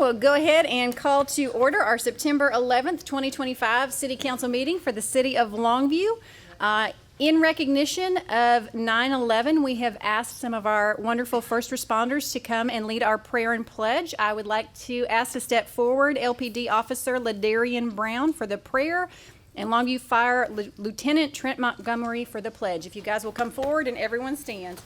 will go ahead and call to order our September 11th, 2025 City Council meeting for the City of Longview. In recognition of 9/11, we have asked some of our wonderful first responders to come and lead our prayer and pledge. I would like to ask to step forward LPD Officer Ladarian Brown for the prayer and Longview Fire Lieutenant Trent Montgomery for the pledge. If you guys will come forward and everyone stand.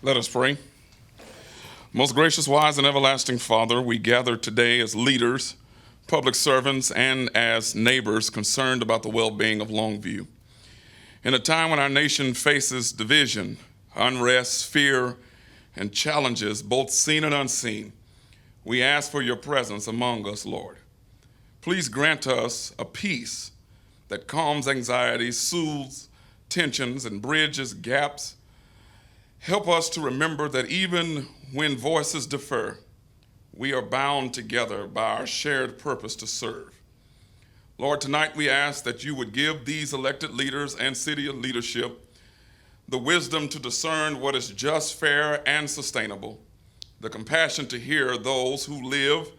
Let us pray. Most gracious, wise, and everlasting Father, we gather today as leaders, public servants, and as neighbors concerned about the well-being of Longview. In a time when our nation faces division, unrest, fear, and challenges, both seen and unseen, we ask for your presence among us, Lord. Please grant us a peace that calms anxiety, soothes tensions, and bridges gaps. Help us to remember that even when voices differ, we are bound together by our shared purpose to serve. Lord, tonight we ask that you would give these elected leaders and city leadership the wisdom to discern what is just, fair, and sustainable, the compassion to hear those who live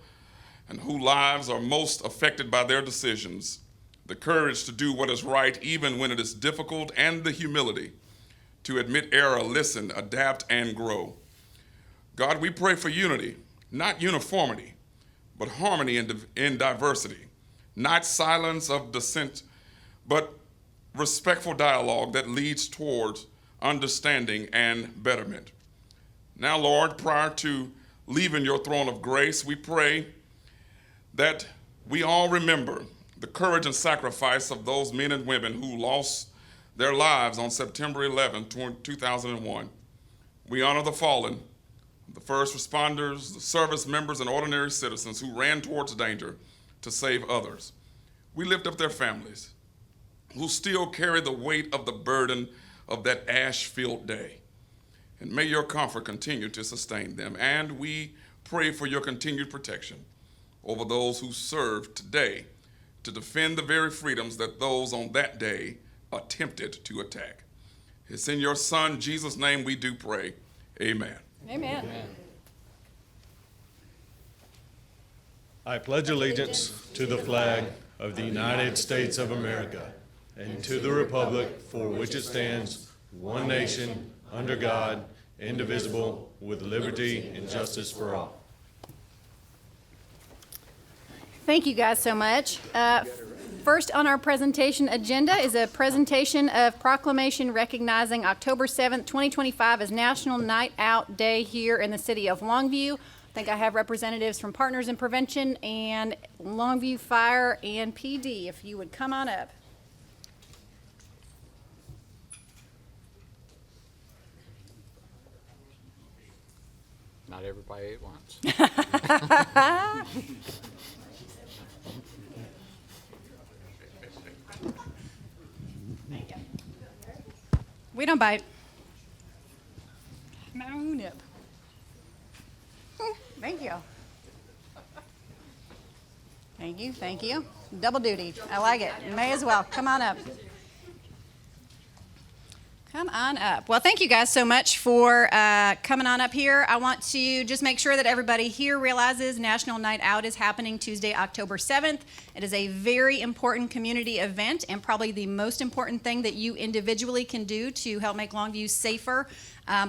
and whose lives are most affected by their decisions, the courage to do what is right even when it is difficult, and the humility to admit error, listen, adapt, and grow. God, we pray for unity, not uniformity, but harmony in diversity, not silence of dissent, but respectful dialogue that leads towards understanding and betterment. Now, Lord, prior to leaving your throne of grace, we pray that we all remember the courage and sacrifice of those men and women who lost their lives on September 11, 2001. We honor the fallen, the first responders, the service members, and ordinary citizens who ran towards danger to save others. We lift up their families who still carry the weight of the burden of that ash-filled day. And may your comfort continue to sustain them. And we pray for your continued protection over those who serve today to defend the very freedoms that those on that day attempted to attack. It's in your Son, Jesus' name, we do pray. Amen. Amen. I pledge allegiance to the flag of the United States of America and to the republic for which it stands, one nation, under God, indivisible, with liberty and justice for all. Thank you guys so much. First on our presentation agenda is a presentation of proclamation recognizing October 7th, 2025 as National Night Out Day here in the city of Longview. I think I have representatives from Partners in Prevention and Longview Fire and PD, if you would come on up. Not everybody at once. We don't bite. No nip. Thank you. Thank you, thank you. Double duty. I like it. You may as well. Come on up. Come on up. Well, thank you guys so much for coming on up here. I want to just make sure that everybody here realizes National Night Out is happening Tuesday, October 7th. It is a very important community event and probably the most important thing that you individually can do to help make Longview safer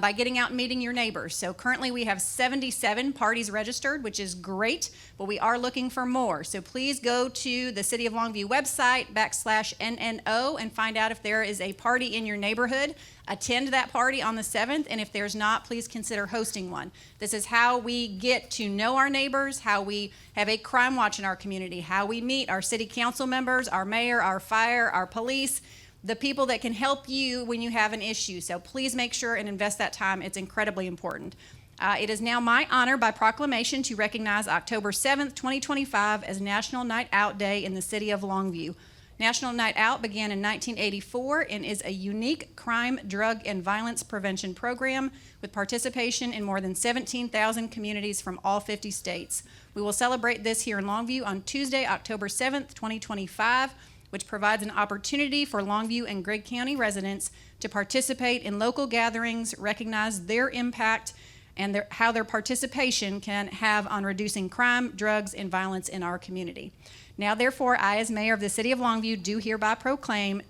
by getting out and meeting your neighbors. So currently we have 77 parties registered, which is great, but we are looking for more. So please go to the City of Longview website /NNO and find out if there is a party in your neighborhood. Attend that party on the 7th, and if there's not, please consider hosting one. This is how we get to know our neighbors, how we have a crime watch in our community, how we meet our city council members, our mayor, our fire, our police, the people that can help you when you have an issue. So please make sure and invest that time. It's incredibly important. It is now my honor by proclamation to recognize October 7th, 2025 as National Night Out Day in the city of Longview. National Night Out began in 1984 and is a unique crime, drug, and violence prevention program with participation in more than 17,000 communities from all 50 states. We will celebrate this here in Longview on Tuesday, October 7th, 2025. which provides an opportunity for Longview and Gregg County residents to participate in local gatherings, recognize their impact, and how their participation can have on reducing crime, drugs, and violence in our community. Now, therefore, I, as mayor of the city of Longview, do hereby proclaim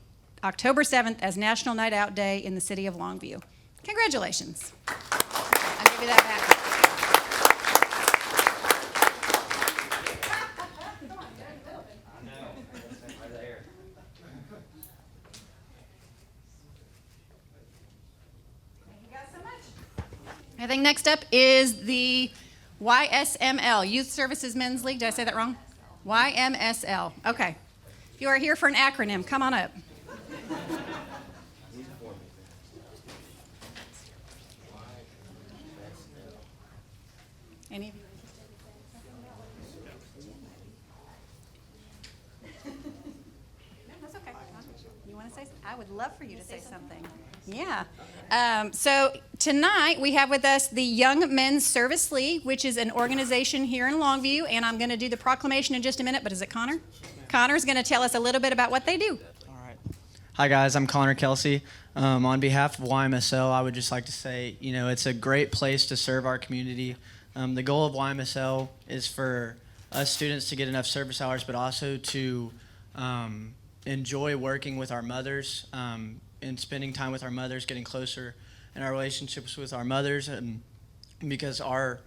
October 7th as National Night Out Day in the city of Longview. Congratulations. I'll give you that back. I think next up is the YSML, Youth Services Men's League. Did I say that wrong? YMSL. Okay. If you are here for an acronym, come on up. Any of you? No, that's okay. You want to say something? I would love for you to say something. Yeah. So tonight we have with us the Young Men's Service League, which is an organization here in Longview, and I'm going to do the proclamation in just a minute, but is it Connor? Connor's going to tell us a little bit about what they do. All right. Hi, guys. I'm Connor Kelsey. On behalf of YMSL, I would just like to say, it's a great place to serve our community. The goal of YMSL is for us students to get enough service hours, but also to enjoy working with our mothers and spending time with our mothers, getting closer in our relationships with our mothers, and because our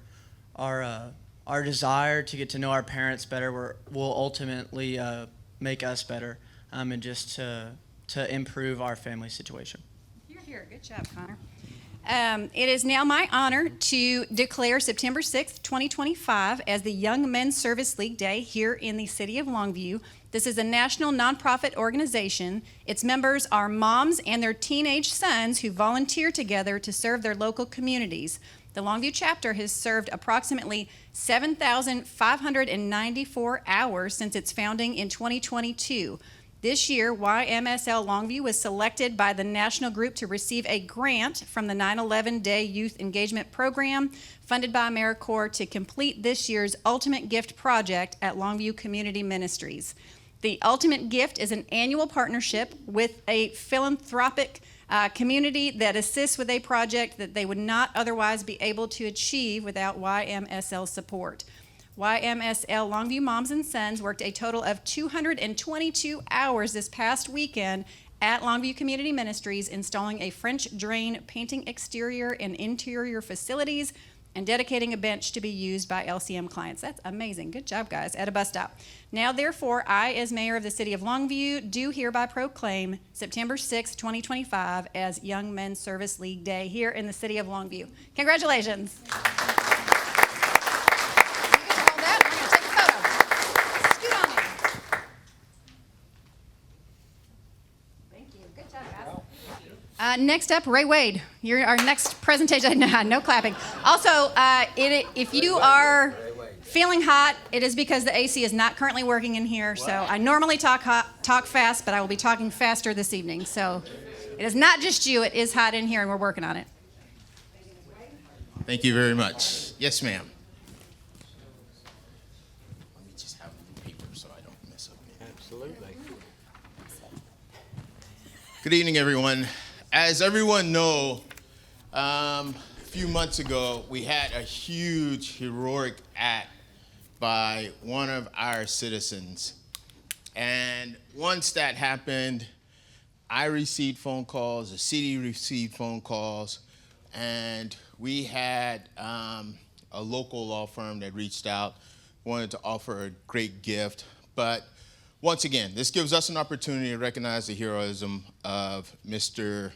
desire to get to know our parents better will ultimately make us better, and just to improve our family situation. You're here. Good job, Connor. It is now my honor to declare September 6th, 2025 as the Young Men's Service League Day here in the city of Longview. This is a national nonprofit organization. Its members are moms and their teenage sons who volunteer together to serve their local communities. The Longview chapter has served approximately 7,594 hours since its founding in 2022. This year, YMSL Longview was selected by the national group to receive a grant from the 9/11 Day Youth Engagement Program funded by AmeriCorps to complete this year's Ultimate Gift project at Longview Community Ministries. The Ultimate Gift is an annual partnership with a philanthropic community that assists with a project that they would not otherwise be able to achieve without YMSL support. YMSL Longview Moms and Sons worked a total of 222 hours this past weekend at Longview Community Ministries, installing a French drain, painting exterior and interior facilities, and dedicating a bench to be used by LCM clients. That's amazing. Good job, guys, at a bus stop. Now, therefore, I, as mayor of the city of Longview, do hereby proclaim September 6, 2025 as Young Men's Service League Day here in the city of Longview. Congratulations. Next up, Ray Wade. You're our next presentation. No clapping. Also, if you are feeling hot, it is because the AC is not currently working in here. So I normally talk fast, but I will be talking faster this evening. So it is not just you. It is hot in here, and we're working on it. Thank you very much. Yes, ma'am. Let me just have the paper so I don't mess up. Absolutely. Good evening, everyone. As everyone know, a few months ago, we had a huge heroic act by one of our citizens. And once that happened, I received phone calls, the city received phone calls, and we had a local law firm that reached out, wanted to offer a great gift. But once again, this gives us an opportunity to recognize the heroism of Mr.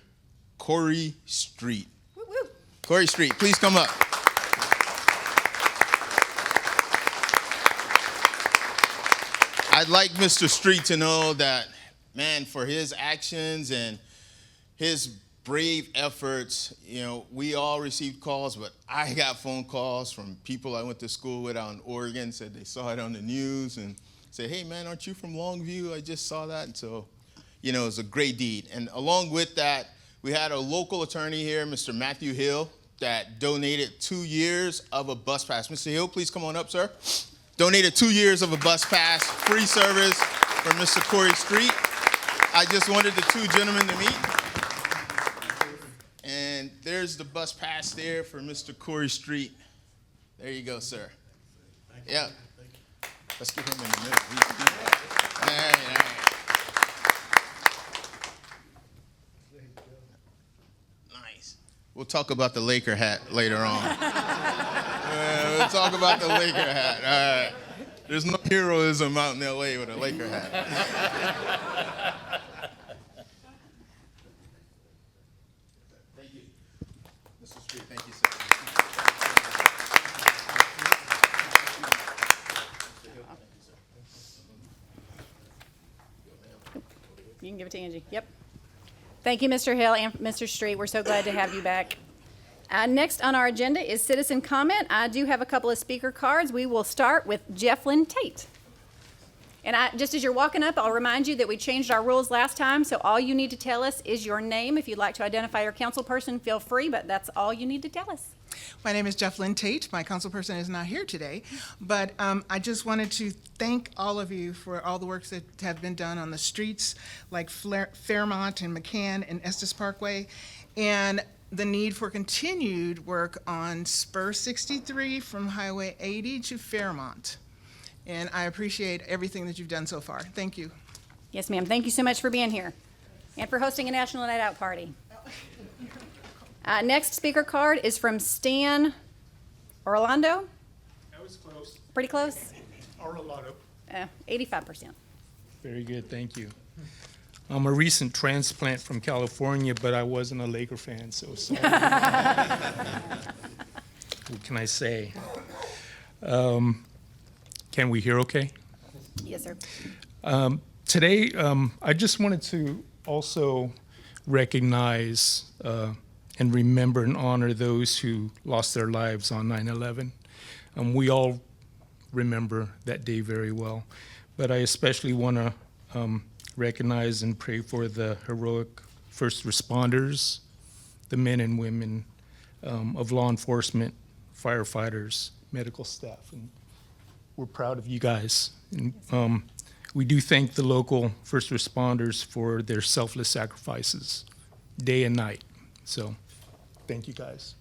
Corey Street. Woo, woo. Corey Street, please come up. I'd like Mr. Street to know that, man, for his actions and his brave efforts, we all received calls, but I got phone calls from people I went to school with out in Oregon, said they saw it on the news and said, hey, man, aren't you from Longview? I just saw that. And so, it was a great deed. And along with that, we had a local attorney here, Mr. Matthew Hill, that donated 2 years of a bus pass. Mr. Hill, please come on up, sir. Donated 2 years of a bus pass, free service. for Mr. Corey Street. I just wanted the two gentlemen to meet. And there's the bus pass there for Mr. Corey Street. There you go, sir. Yeah. Let's get him in the middle. All right. Nice. We'll talk about the Laker hat later on. We'll talk about the Laker hat. All right. There's no heroism out in L.A. with a Laker hat. Thank you. Mr. Street, thank you, sir. You can give it to Angie. Yep. Thank you, Mr. Hill and Mr. Street. We're so glad to have you back. Next on our agenda is citizen comment. I do have a couple of speaker cards. We will start with Jefflyn Tate. And just as you're walking up, I'll remind you that we changed our rules last time, so all you need to tell us is your name. If you'd like to identify your council person, feel free, but that's all you need to tell us. My name is Jefflyn Tate. My council person is not here today, but I just wanted to thank all of you for all the works that have been done on the streets like Fairmont and McCann and Estes Parkway, and the need for continued work on Spur 63 from Highway 80 to Fairmont. And I appreciate everything that you've done so far. Thank you. Yes, ma'am. Thank you so much for being here and for hosting a National Night Out party. Next speaker card is from Stan Orlando. That was close. Pretty close? Orlando. 85%. Very good, thank you. I'm a recent transplant from California, but I wasn't a Laker fan, so sorry. What can I say? Can we hear okay? Yes, sir. Today, I just wanted to also recognize and remember and honor those who lost their lives on 9/11. We all remember that day very well, but I especially want to recognize and pray for the heroic first responders, the men and women of law enforcement, firefighters, medical staff, and we're proud of you guys. And, we do thank the local first responders for their selfless sacrifices, day and night. So, thank you guys,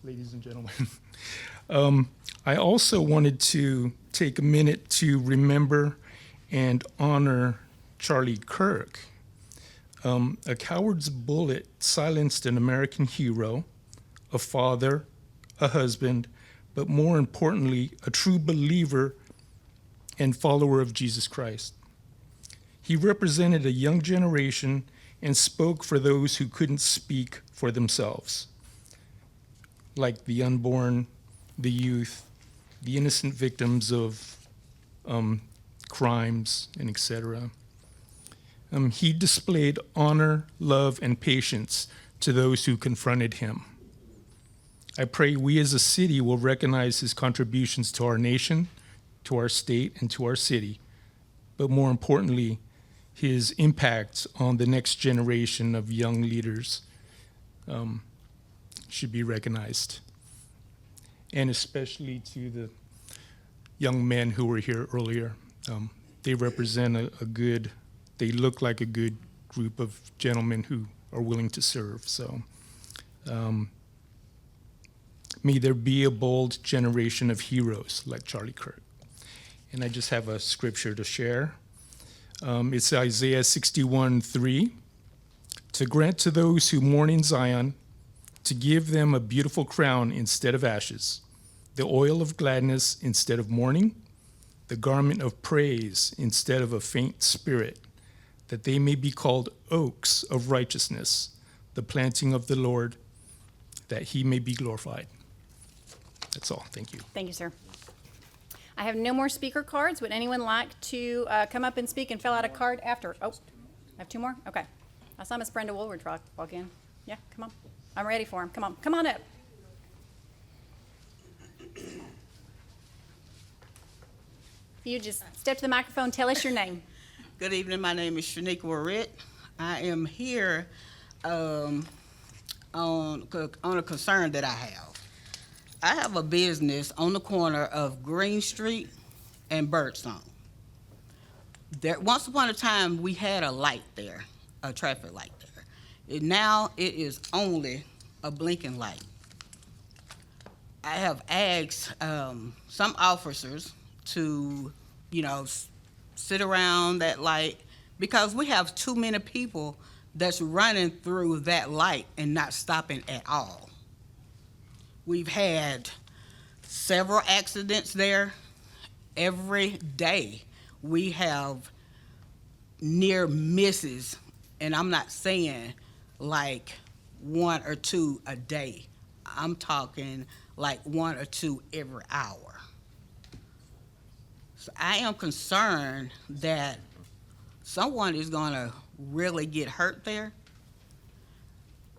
ladies and gentlemen. I also wanted to take a minute to remember and honor Charlie Kirk. A coward's bullet silenced an American hero, a father, a husband, but more importantly, a true believer and follower of Jesus Christ. He represented a young generation and spoke for those who couldn't speak for themselves, like the unborn, the youth, the innocent victims of crimes, and etc. He displayed honor, love, and patience to those who confronted him. I pray we as a city will recognize his contributions to our nation, to our state, and to our city, but more importantly, his impact on the next generation of young leaders should be recognized. And especially to the young men who were here earlier. They represent they look like a good group of gentlemen who are willing to serve. So may there be a bold generation of heroes like Charlie Kirk. And I just have a scripture to share. It's Isaiah 61:3. To grant to those who mourn in Zion, to give them a beautiful crown instead of ashes, the oil of gladness instead of mourning, the garment of praise instead of a faint spirit, that they may be called oaks of righteousness, the planting of the Lord, that he may be glorified. That's all. Thank you. Thank you, sir. I have no more speaker cards. Would anyone like to come up and speak and fill out a card after? Oh, I have two more? Okay. I saw Miss Brenda Woolward walk in. Yeah, come on. I'm ready for him. Come on. Come on up. You just step to the microphone, tell us your name. Good evening. My name is Shaniqua Warrett. I am here on a concern that I have. I have a business on the corner of Green Street and Birdsong. once upon a time, we had a light there, a traffic light there. Now it is only a blinking light. I have asked some officers to, sit around that light because we have too many people that's running through that light and not stopping at all. We've had several accidents there. Every day we have near misses, and I'm not saying like 1 or 2 a day. I'm talking like 1 or 2 every hour. So I am concerned that someone is gonna really get hurt there.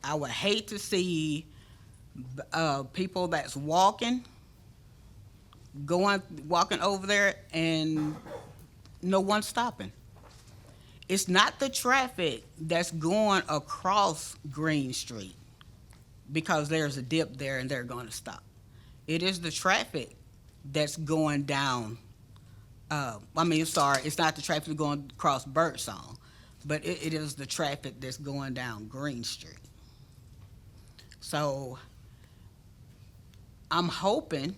I would hate to see people that's walking over there and no one stopping. It's not the traffic that's going across Green Street because there's a dip there and they're going to stop. It is the traffic that's going down. It's not the traffic going across Birdsong, but it is the traffic that's going down Green Street. So I'm hoping,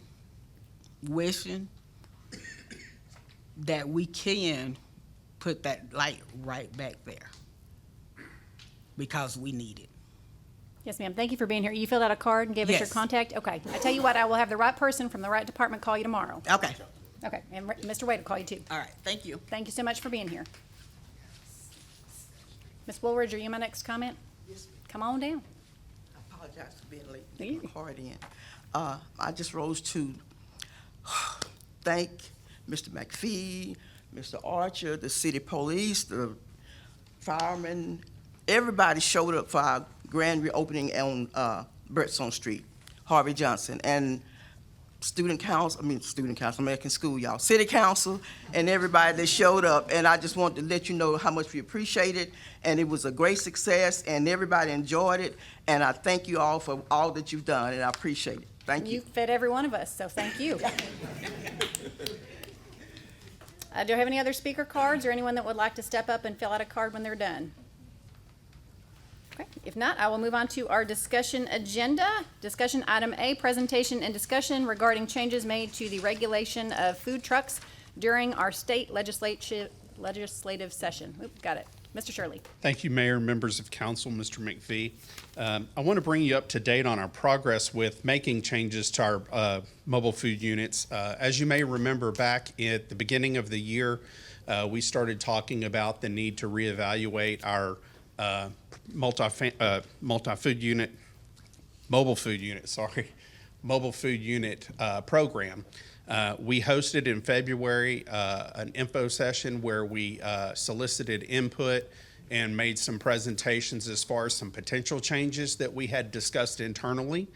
wishing that we can put that light right back there because we need it. Yes, ma'am. Thank you for being here. You filled out a card and gave us your Yes. contact? Okay. I tell you what, I will have the right person from the right department call you tomorrow. Okay. Okay. And Mr. Wade will call you too. All right. Thank you. Thank you so much for being here. Ms. Woolridge, are you my next comment? Yes. Come on down. I apologize for being late. You- Get my card in. I just rose to thank Mr. McPhee, Mr. Archer, the city police, the firemen. Everybody showed up for our grand reopening on Birdsong Street, Harvey Johnson, and American School, y'all, city council, and everybody that showed up. And I just want to let you know how much we appreciate it. And it was a great success, and everybody enjoyed it. And I thank you all for all that you've done, and I appreciate it. Thank you. You fed every one of us, so thank you. Do I have any other speaker cards or anyone that would like to step up and fill out a card when they're done? Okay, if not, I will move on to our discussion agenda. Discussion item A, presentation and discussion regarding changes made to the regulation of food trucks during our state legislative session. Oop, got it. Mr. Shirley. Thank you, Mayor, members of council, Mr. McPhee. I want to bring you up to date on our progress with making changes to our mobile food units. As you may remember, back at the beginning of the year, we started talking about the need to reevaluate our mobile food unit program. We hosted in February an info session where we solicited input and made some presentations as far as some potential changes that we had discussed internally.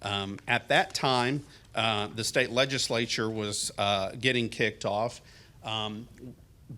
At that time, the state legislature was getting kicked off.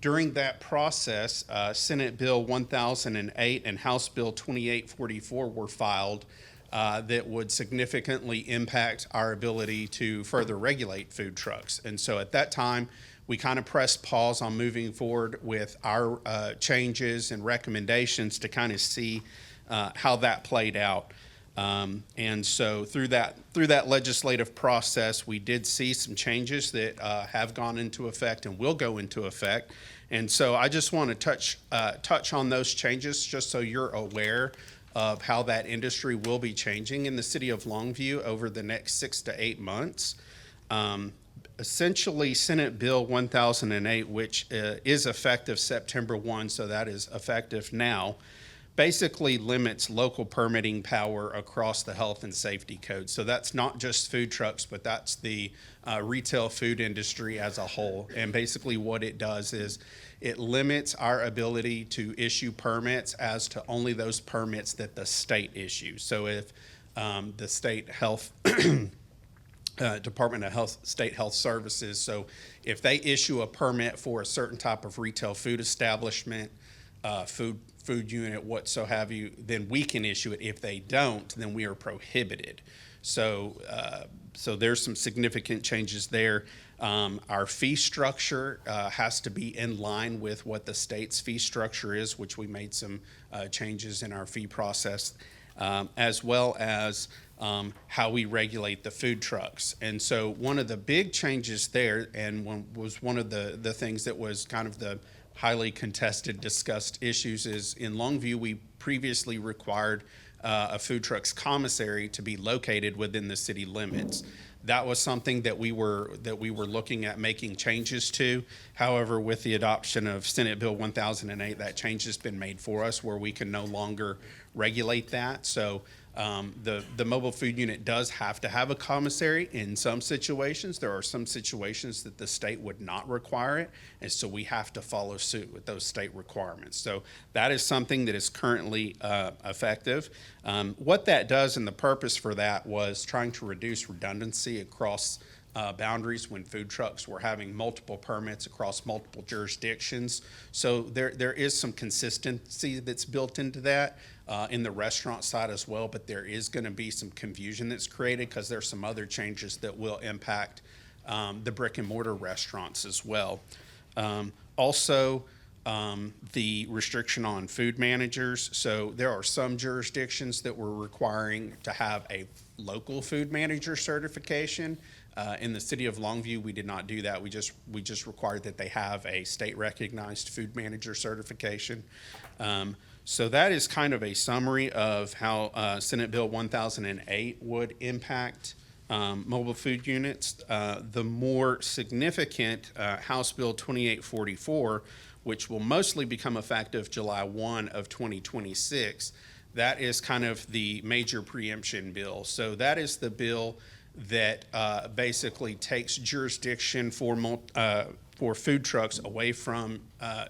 During that process, Senate Bill 1008 and House Bill 2844 were filed that would significantly impact our ability to further regulate food trucks. And so at that time, we kind of pressed pause on moving forward with our changes and recommendations to kind of see how that played out. And so through that legislative process, we did see some changes that have gone into effect and will go into effect. And so I just want to touch on those changes just so you're aware of how that industry will be changing in the city of Longview over the next 6 to 8 months. Essentially, Senate Bill 1008, which is effective September 1, so that is effective now, basically limits local permitting power across the health and safety code. So that's not just food trucks, but that's the retail food industry as a whole. And basically what it does is it limits our ability to issue permits as to only those permits that the state issues. So if the state health Department of Health, State Health Services, so if they issue a permit for a certain type of retail food establishment, food unit, what so have you, then we can issue it. If they don't, then we are prohibited. So there's some significant changes there. Our fee structure has to be in line with what the state's fee structure is, which we made some changes in our fee process, as well as how we regulate the food trucks. And so one of the big changes there, and was one of the things that was kind of the highly contested, discussed issues, is in Longview, we previously required a food truck's commissary to be located within the city limits. That was something that we were looking at making changes to. However, with the adoption of Senate Bill 1008, that change has been made for us where we can no longer regulate that. So the mobile food unit does have to have a commissary in some situations. There are some situations that the state would not require it, and so we have to follow suit with those state requirements. So that is something that is currently effective. What that does, and the purpose for that, was trying to reduce redundancy across boundaries when food trucks were having multiple permits across multiple jurisdictions. So there is some consistency that's built into that in the restaurant side as well, but there is going to be some confusion that's created because there's some other changes that will impact the brick and mortar restaurants as well. Also, the restriction on food managers. So there are some jurisdictions that were requiring to have a local food manager certification. In the city of Longview, we did not do that. We just required that they have a state recognized food manager certification. So that is kind of a summary of how Senate Bill 1008 would impact mobile food units. The more significant House Bill 2844, which will mostly become effective July 1 of 2026, that is kind of the major preemption bill. So that is the bill that basically takes jurisdiction for food trucks away from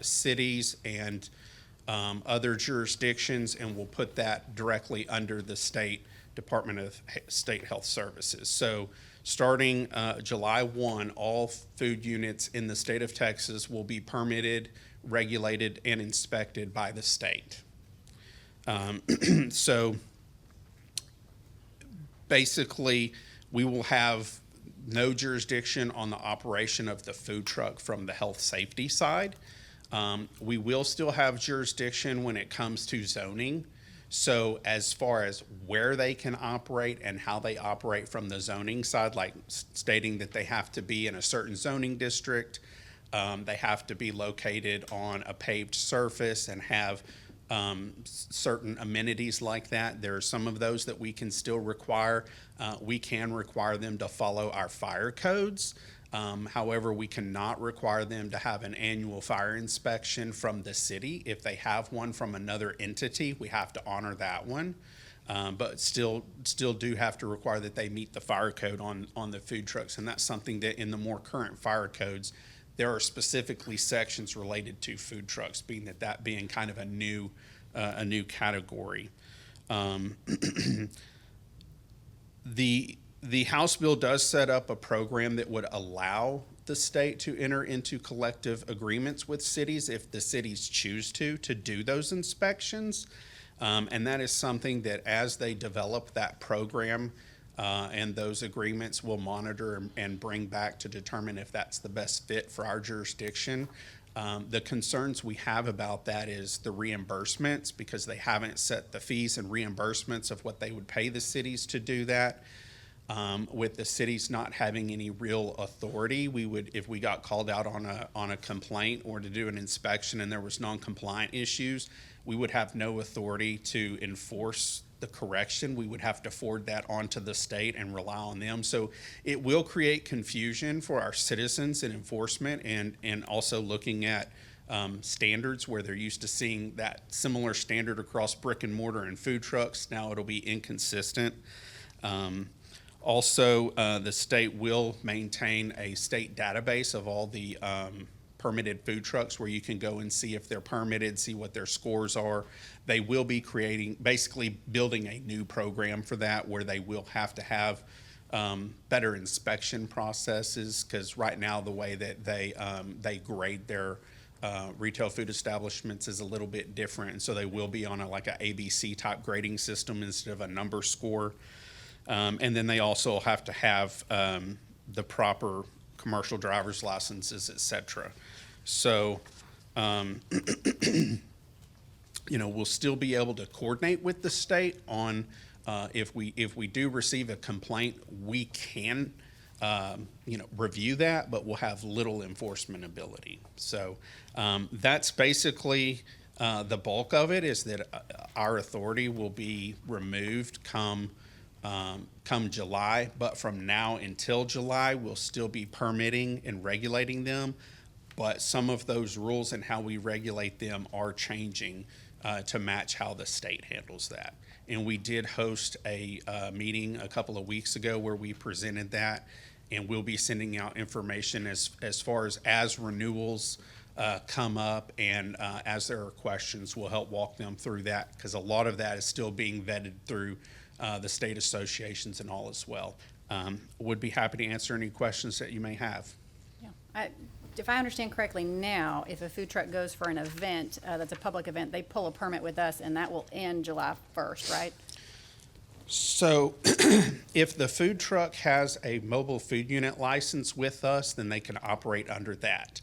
cities and other jurisdictions, and will put that directly under the state Department of State Health Services. So starting July 1, all food units in the state of Texas will be permitted, regulated, and inspected by the state. So basically, we will have no jurisdiction on the operation of the food truck from the health safety side. We will still have jurisdiction when it comes to zoning. So as far as where they can operate and how they operate from the zoning side, like stating that they have to be in a certain zoning district, they have to be located on a paved surface and have certain amenities like that. There are some of those that we can still require. We can require them to follow our fire codes. However, we cannot require them to have an annual fire inspection from the city. If they have one from another entity, we have to honor that one. But still do have to require that they meet the fire code on the food trucks. And that's something that in the more current fire codes, there are specifically sections related to food trucks, being that being kind of a new category. The House bill does set up a program that would allow the state to enter into collective agreements with cities if the cities choose to do those inspections. And that is something that as they develop that program and those agreements, we'll monitor and bring back to determine if that's the best fit for our jurisdiction. The concerns we have about that is the reimbursements, because they haven't set the fees and reimbursements of what they would pay the cities to do that. With the cities not having any real authority, we would, if we got called out on a complaint or to do an inspection and there was non-compliant issues, we would have no authority to enforce the correction. We would have to forward that onto the state and rely on them. So it will create confusion for our citizens in enforcement, and also looking at standards where they're used to seeing that similar standard across brick and mortar and food trucks. Now it'll be inconsistent. Also, the state will maintain a state database of all the permitted food trucks where you can go and see if they're permitted, see what their scores are. They will be basically building a new program for that, where they will have to have better inspection processes, because right now the way that they grade their retail food establishments is a little bit different, and so they will be on like a ABC type grading system instead of a number score. And then they also have to have the proper commercial driver's licenses, et cetera. So, we'll still be able to coordinate with the state on if we do receive a complaint, we can review that, but we'll have little enforcement ability. So that's basically the bulk of it, is that our authority will be removed come July, but from now until July, we'll still be permitting and regulating them. But some of those rules and how we regulate them are changing to match how the state handles that. And we did host a meeting a couple of weeks ago where we presented that, and we'll be sending out information as far as renewals come up, and as there are questions, we'll help walk them through that, because a lot of that is still being vetted through the state associations and all as well. Would be happy to answer any questions that you may have. Yeah. If I understand correctly now, if a food truck goes for an event that's a public event, they pull a permit with us, and that will end July 1st, right? So if the food truck has a mobile food unit license with us, then they can operate under that.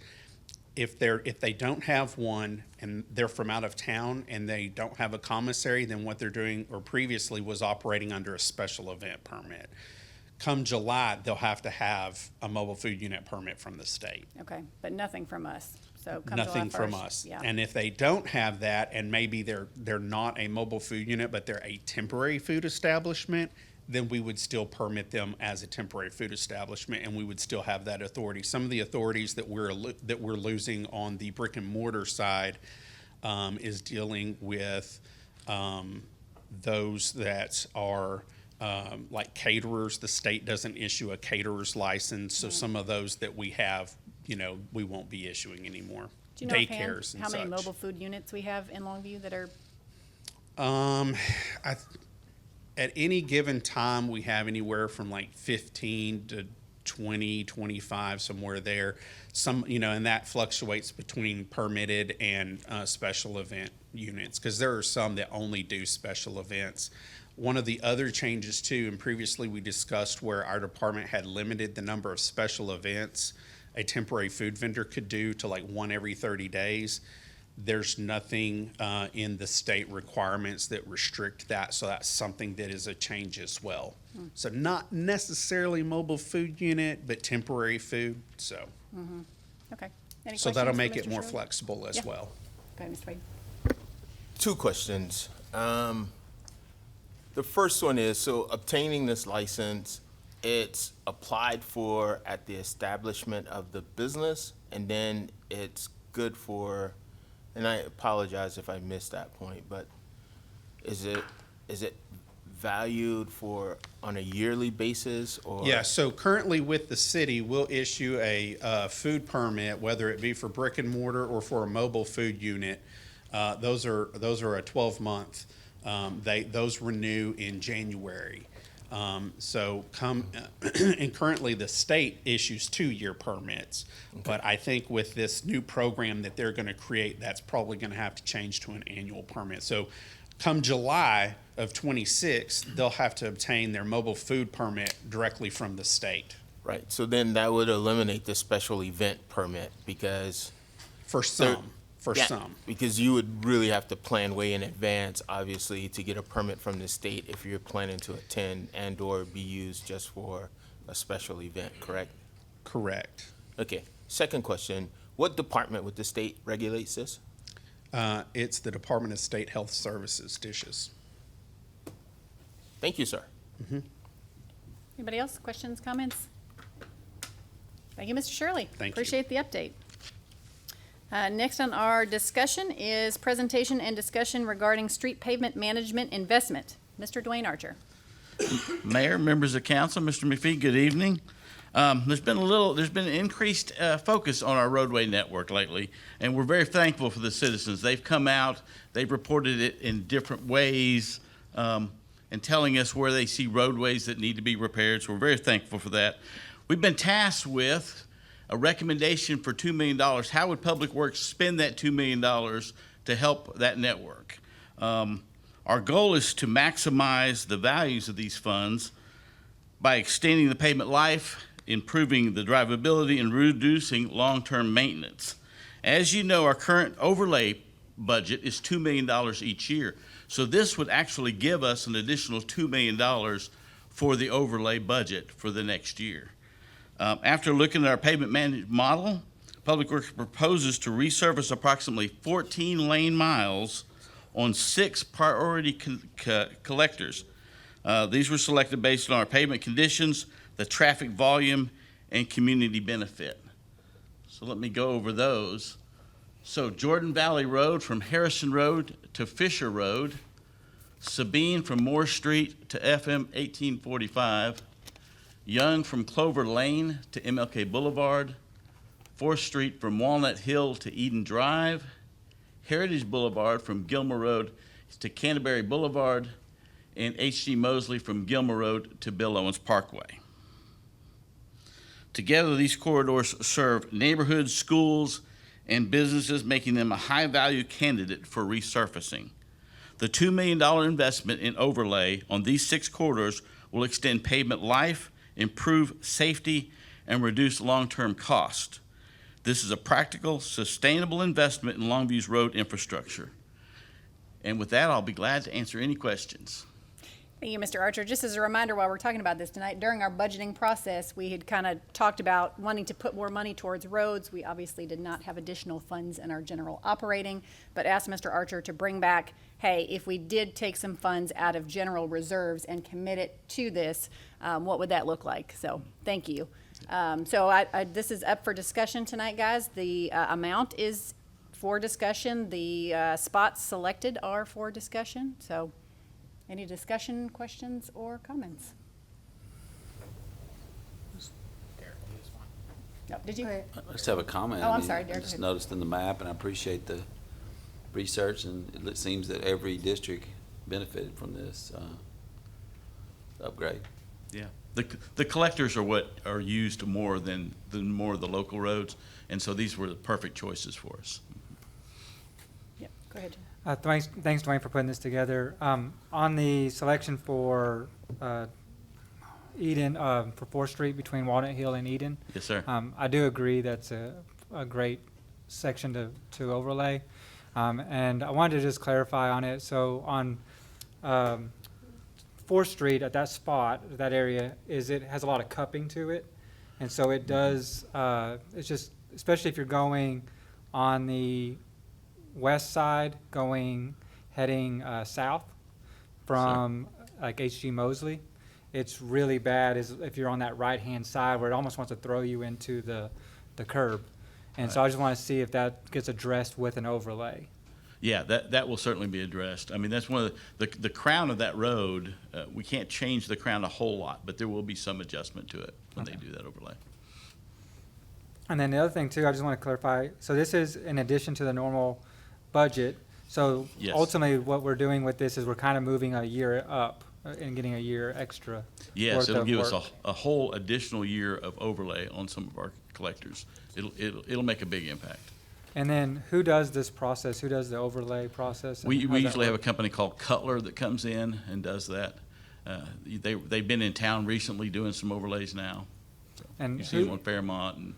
If they don't have one and they're from out of town and they don't have a commissary, then what they're doing, or previously, was operating under a special event permit. Come July, they'll have to have a mobile food unit permit from the state. Okay, but nothing from us. So come Nothing July 1st, from us. Yeah. And if they don't have that, and maybe they're not a mobile food unit, but they're a temporary food establishment, then we would still permit them as a temporary food establishment, and we would still have that authority. Some of the authorities that we're losing on the brick and mortar side is dealing with those that are like caterers. The state doesn't issue a caterer's license, so some of those that we have, we won't be issuing anymore. Do you know offhand Daycares and how many such. mobile food units we have in Longview that are? At any given time, we have anywhere from like 15 to 20, 25, somewhere there. Some, and that fluctuates between permitted and special event units, because there are some that only do special events. One of the other changes too, and previously we discussed where our department had limited the number of special events a temporary food vendor could do to like one every 30 days. There's nothing in the state requirements that restrict that, so that's something that is a change as well. So not necessarily mobile food unit, but temporary food, so. Okay. Any So questions that'll for make Mr. it more Shirley? flexible as Yeah. well. Go ahead, Mr. Wade. 2 questions. The first one is, so obtaining this license, it's applied for at the establishment of the business, and then it's good for, and I apologize if I missed that point, but is it valued for on a yearly basis, or? Yeah, so currently with the city, we'll issue a food permit, whether it be for brick and mortar or for a mobile food unit. Those are a 12-month. Those renew in January. And currently the state issues 2-year permits. Okay. But I think with this new program that they're going to create, that's probably going to have to change to an annual permit. So come July of 26, they'll have to obtain their mobile food permit directly from the state. Right, so then that would eliminate the special event permit, because. For some. Because you would really have to plan way in advance, obviously, to get a permit from the state if you're planning to attend and/or be used just for a special event, correct? Correct. Okay, second question, what department with the state regulates this? It's the Department of State Health Services, dishes. Thank you, sir. Anybody else? Questions, comments? Thank you, Mr. Shirley. Thank you. Appreciate the update. Next on our discussion is presentation and discussion regarding street pavement management investment. Mr. Dwayne Archer. Mayor, members of council, Mr. McPhee, good evening. There's been an increased focus on our roadway network lately, and we're very thankful for the citizens. They've come out, they've reported it in different ways, and telling us where they see roadways that need to be repaired, so we're very thankful for that. We've been tasked with a recommendation for $2 million. How would Public Works spend that $2 million to help that network? Our goal is to maximize the values of these funds by extending the pavement life, improving the drivability, and reducing long-term maintenance. As you know, our current overlay budget is $2 million each year. So this would actually give us an additional $2 million for the overlay budget for the next year. After looking at our pavement management model, Public Works proposes to resurface approximately 14 lane miles on 6 priority collectors. These were selected based on our pavement conditions, the traffic volume, and community benefit. So let me go over those. So Jordan Valley Road from Harrison Road to Fisher Road, Sabine from Moore Street to FM 1845, Young from Clover Lane to MLK Boulevard, 4th Street from Walnut Hill to Eden Drive, Heritage Boulevard from Gilmer Road to Canterbury Boulevard, and H.G. Mosley from Gilmer Road to Bill Owens Parkway. Together, these corridors serve neighborhoods, schools, and businesses, making them a high-value candidate for resurfacing. The $2 million investment in overlay on these 6 corridors will extend pavement life, improve safety, and reduce long-term cost. This is a practical, sustainable investment in Longview's road infrastructure. And with that, I'll be glad to answer any questions. Thank you, Mr. Archer. Just as a reminder, while we're talking about this tonight, during our budgeting process, we had kind of talked about wanting to put more money towards roads. We obviously did not have additional funds in our general operating, but asked Mr. Archer to bring back, hey, if we did take some funds out of general reserves and commit it to this, what would that look like? So thank you. This is up for discussion tonight, guys. The amount is for discussion. The spots selected are for discussion. So any discussion, questions, or comments? No, did you? I just have a comment. Oh, I'm I mean, sorry, I Derek, just go ahead. noticed in the map, and I appreciate the research, and it seems that every district benefited from this upgrade. Yeah, the collectors are what are used more than more of the local roads, and so these were the perfect choices for us. Yep, go ahead, Jim. Thanks, Dwayne, for putting this together. On the selection for Eden, for 4th Street between Walnut Hill and Eden. Yes, sir. I do agree that's a great section to overlay. And I wanted to just clarify on it. So on 4th Street, at that spot, that area, it has a lot of cupping to it. And so it does, it's just, especially if you're going on the west side, heading south from like H.G. Mosley, it's really bad if you're on that right-hand side where it almost wants to throw you into the curb. And so I just want to see if that gets addressed with an overlay. Yeah, that will certainly be addressed. I mean, that's one of the crown of that road. We can't change the crown a whole lot, but there will be some adjustment to it when they do that overlay. And then the other thing too, I just want to clarify. So this is in addition to the normal budget. So Yes. ultimately, what we're doing with this is we're kind of moving a year up and getting a year extra. Yes, worth it'll of give us work. a whole additional year of overlay on some of our collectors. It'll make a big impact. And then who does this process? Who does the overlay process? We And how does that usually have a work? company called Cutler that comes in and does that. They've been in town recently doing some overlays now. So And you see who- them on Fairmont and.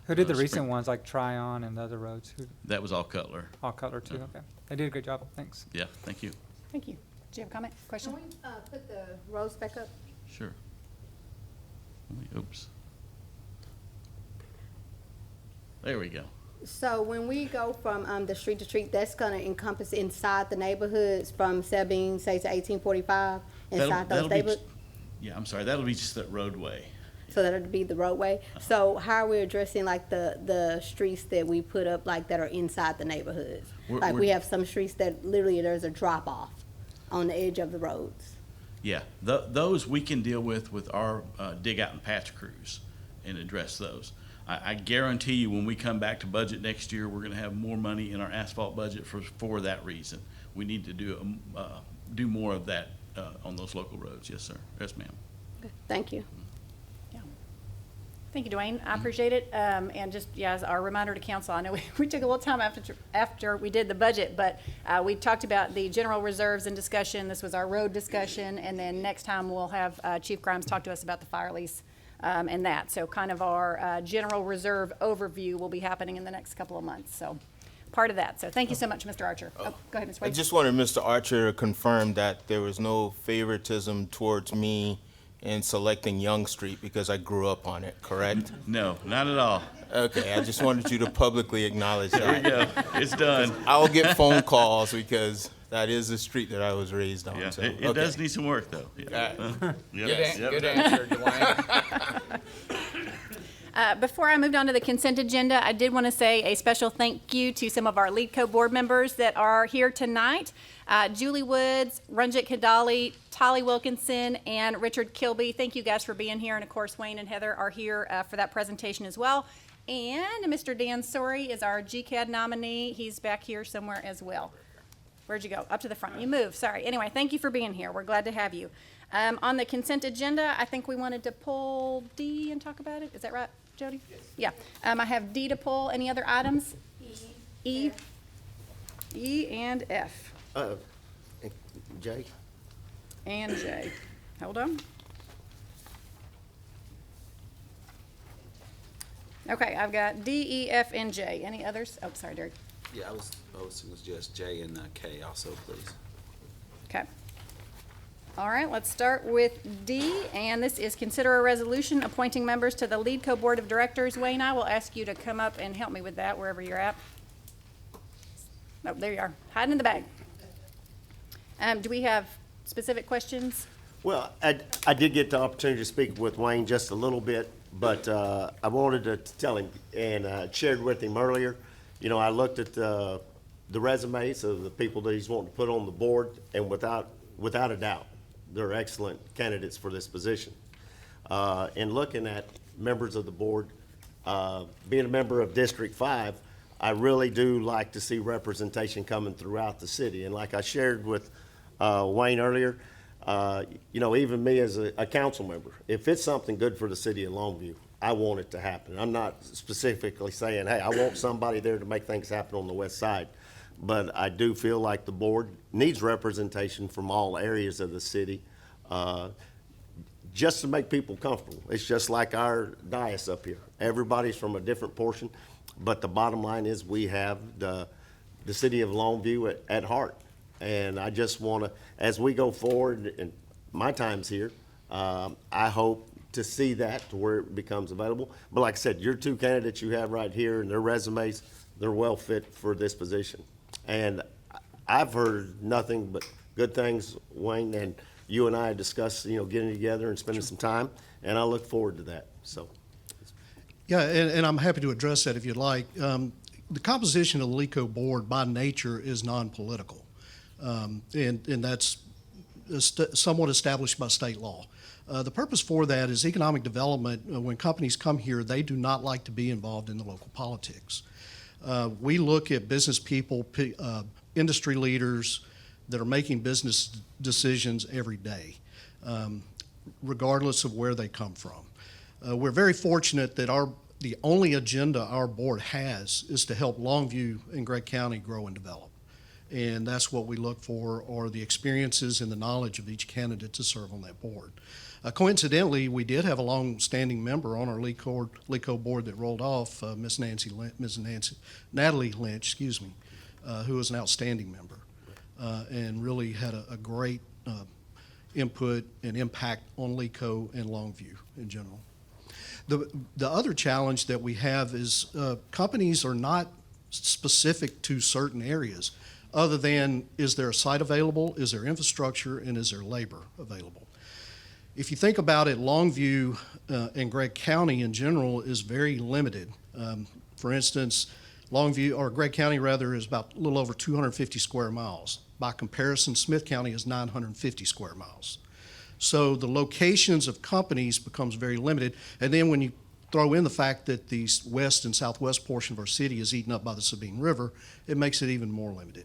Who did the Spring- recent ones like Tryon and the other roads? That was all Cutler. All Cutler too. Okay, they did a great job. Thanks. Yeah, thank you. Thank you. Do you have a comment, question? Can we put the rows back up? Sure. Oops. There we go. So when we go from the street to street, that's gonna encompass inside the neighborhoods from Sabine, say to 1845, inside those That'll be neighborhoods? Yeah, I'm sorry, that'll be just that roadway. So that'll be the roadway. So how are we addressing like the streets that we put up like that are inside the neighborhoods? Like we have some streets that literally there's a drop off on the edge of the roads. Yeah, those we can deal with our dig out and patch crews and address those. I guarantee you when we come back to budget next year, we're gonna have more money in our asphalt budget for that reason. We need to do more of that on those local roads. Yes, sir. Yes, ma'am. Okay, thank you. Thank you, Dwayne. I appreciate it. And just, yeah, as our reminder to council, I know we took a little time after we did the budget, but we talked about the general reserves and discussion. This was our road discussion. And then next time we'll have Chief Grimes talk to us about the fire lease and that. So kind of our general reserve overview will be happening in the next couple of months. So part of that. So thank you so much, Mr. Archer. Oh, go ahead, Mr. I Wade. just wanted Mr. Archer to confirm that there was no favoritism towards me in selecting Young Street because I grew up on it, correct? No, not at all. Okay, I just wanted you to publicly acknowledge that. There we go. It's done. I'll get phone calls because that is the street that I was raised on. Yeah, So, it does need some work, though. Yeah. Good answer, Dwayne. Before I moved on to the consent agenda, I did want to say a special thank you to some of our LEDCO board members that are here tonight. Julie Woods, Runjit Kadali, Tolly Wilkinson, and Richard Kilby. Thank you guys for being here. And of course, Wayne and Heather are here for that presentation as well. And Mr. Dan Sorey is our GCAD nominee. He's back here somewhere as well. Where'd you go? Up to the front. You moved. Sorry. Anyway, thank you for being here. We're glad to have you. On the consent agenda, I think we wanted to pull D and talk about it. Is that right, Jody? Yes. Yeah. I have D to pull. Any other items? E and F. J. And J. Hold on. Okay, I've got D, E, F, and J. Any others? Oh, sorry, Derek. Yeah, I was suggest J and K also, please. Okay. All right, let's start with D, and this is consider a resolution appointing members to the LEDCO Board of Directors. Wayne, I will ask you to come up and help me with that wherever you're at. Oh, there you are, hiding in the bag. Do we have specific questions? Well, I did get the opportunity to speak with Wayne just a little bit, but I wanted to tell him, and shared with him earlier, you know, I looked at the resumes of the people that he's wanting to put on the board, and without a doubt, they're excellent candidates for this position. In looking at members of the board, being a member of District 5, I really do like to see representation coming throughout the city. And like I shared with Wayne earlier, you know, even me as a council member, if it's something good for the city of Longview, I want it to happen. I'm not specifically saying, hey, I want somebody there to make things happen on the west side. But I do feel like the board needs representation from all areas of the city, just to make people comfortable. It's just like our dais up here. Everybody's from a different portion, but the bottom line is we have the city of Longview at heart. And I just want to, as we go forward, and my time's here, I hope to see that to where it becomes available. But like I said, your two candidates you have right here and their resumes, they're well fit for this position. And I've heard nothing but good things, Wayne, and you and I discussed, you know, getting together and spending some time, and I look forward to that, so. Yeah, and I'm happy to address that if you'd like. The composition of the LEDCO board by nature is non-political, and that's somewhat established by state law. The purpose for that is economic development. When companies come here, they do not like to be involved in the local politics. We look at business people, industry leaders that are making business decisions every day, regardless of where they come from. We're very fortunate that the only agenda our board has is to help Longview and Gregg County grow and develop. And that's what we look for, are the experiences and the knowledge of each candidate to serve on that board. Coincidentally, we did have a long-standing member on our LEDCO board that rolled off, Ms. Natalie Lynch, who was an outstanding member and really had a great input and impact on LEDCO and Longview in general. The other challenge that we have is companies are not specific to certain areas, other than is there a site available, is there infrastructure, and is there labor available? If you think about it, Longview and Gregg County in general is very limited. For instance, Gregg County is about a little over 250 square miles. By comparison, Smith County is 950 square miles. So the locations of companies becomes very limited. And then when you throw in the fact that the west and southwest portion of our city is eaten up by the Sabine River, it makes it even more limited.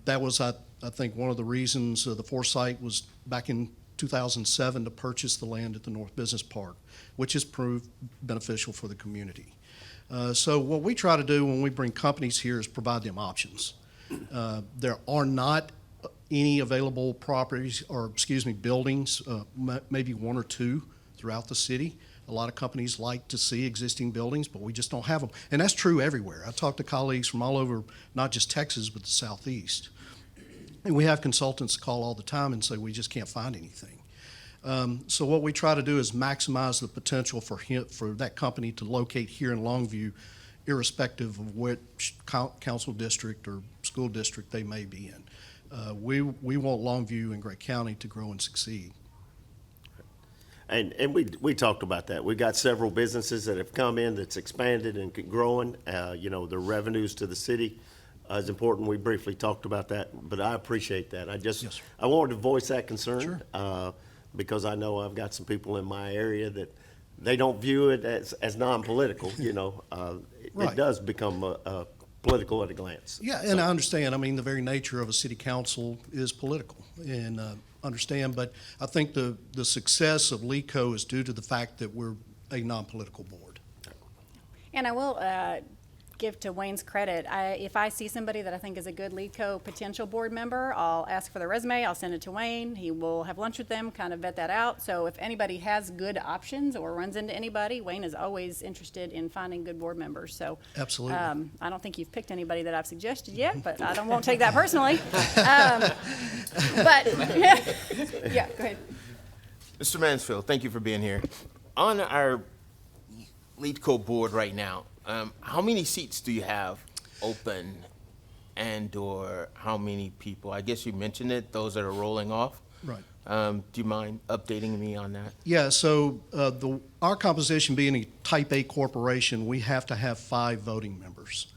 That was, I think, one of the reasons the foresight was back in 2007 to purchase the land at the North Business Park, which has proved beneficial for the community. So what we try to do when we bring companies here is provide them options. There are not any available properties, or buildings, maybe one or two throughout the city. A lot of companies like to see existing buildings, but we just don't have them. And that's true everywhere. I talk to colleagues from all over, not just Texas, but the Southeast. And we have consultants call all the time and say, we just can't find anything. So what we try to do is maximize the potential for that company to locate here in Longview, irrespective of which council district or school district they may be in. We want Longview and Gray County to grow and succeed. And we talked about that. We've got several businesses that have come in that's expanded and growing. The revenues to the city is important. We briefly talked about that, but I appreciate that. I wanted to voice that concern. Sure. Because I know I've got some people in my area that they don't view it as non-political. Right. It does become political at a glance. Yeah, and I understand. I mean, the very nature of a city council is political, and understand. But I think the success of LEDCO is due to the fact that we're a non-political board. And I will give to Wayne's credit. If I see somebody that I think is a good LEDCO potential board member, I'll ask for the resume, I'll send it to Wayne, he will have lunch with them, kind of vet that out. So if anybody has good options or runs into anybody, Wayne is always interested in finding good board members. So absolutely. I don't think you've picked anybody that I've suggested yet, but I won't take that personally. But yeah, go ahead. Mr. Mansfield, thank you for being here. On our LEDCO board right now, how many seats do you have open, and or how many people? I guess you mentioned it, those that are rolling off. Right. Do you mind updating me on that? Yeah, so our composition being a Type A corporation, we have to have 5 voting members.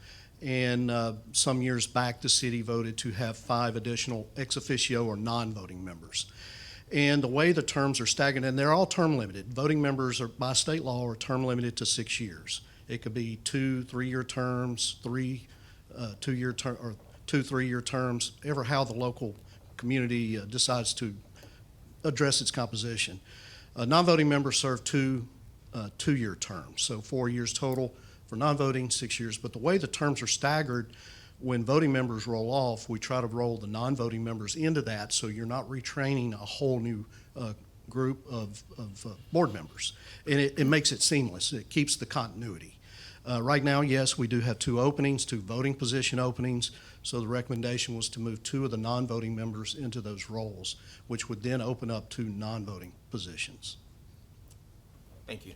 And some years back, the city voted to have 5 additional ex officio or non-voting members. And the way the terms are staggered, and they're all term limited. Voting members are, by state law, are term limited to 6 years. It could be 2 3-year terms, 3 2-year term, or 2 3-year terms, ever how the local community decides to address its composition. Non-voting members serve 2 2-year terms, so 4 years total for non-voting, 6 years. But the way the terms are staggered, when voting members roll off, we try to roll the non-voting members into that, so you're not retraining a whole new group of board members. And it makes it seamless. It keeps the continuity. Right now, yes, we do have 2 openings, 2 voting position openings. So the recommendation was to move 2 of the non-voting members into those roles, which would then open up 2 non-voting positions. Thank you.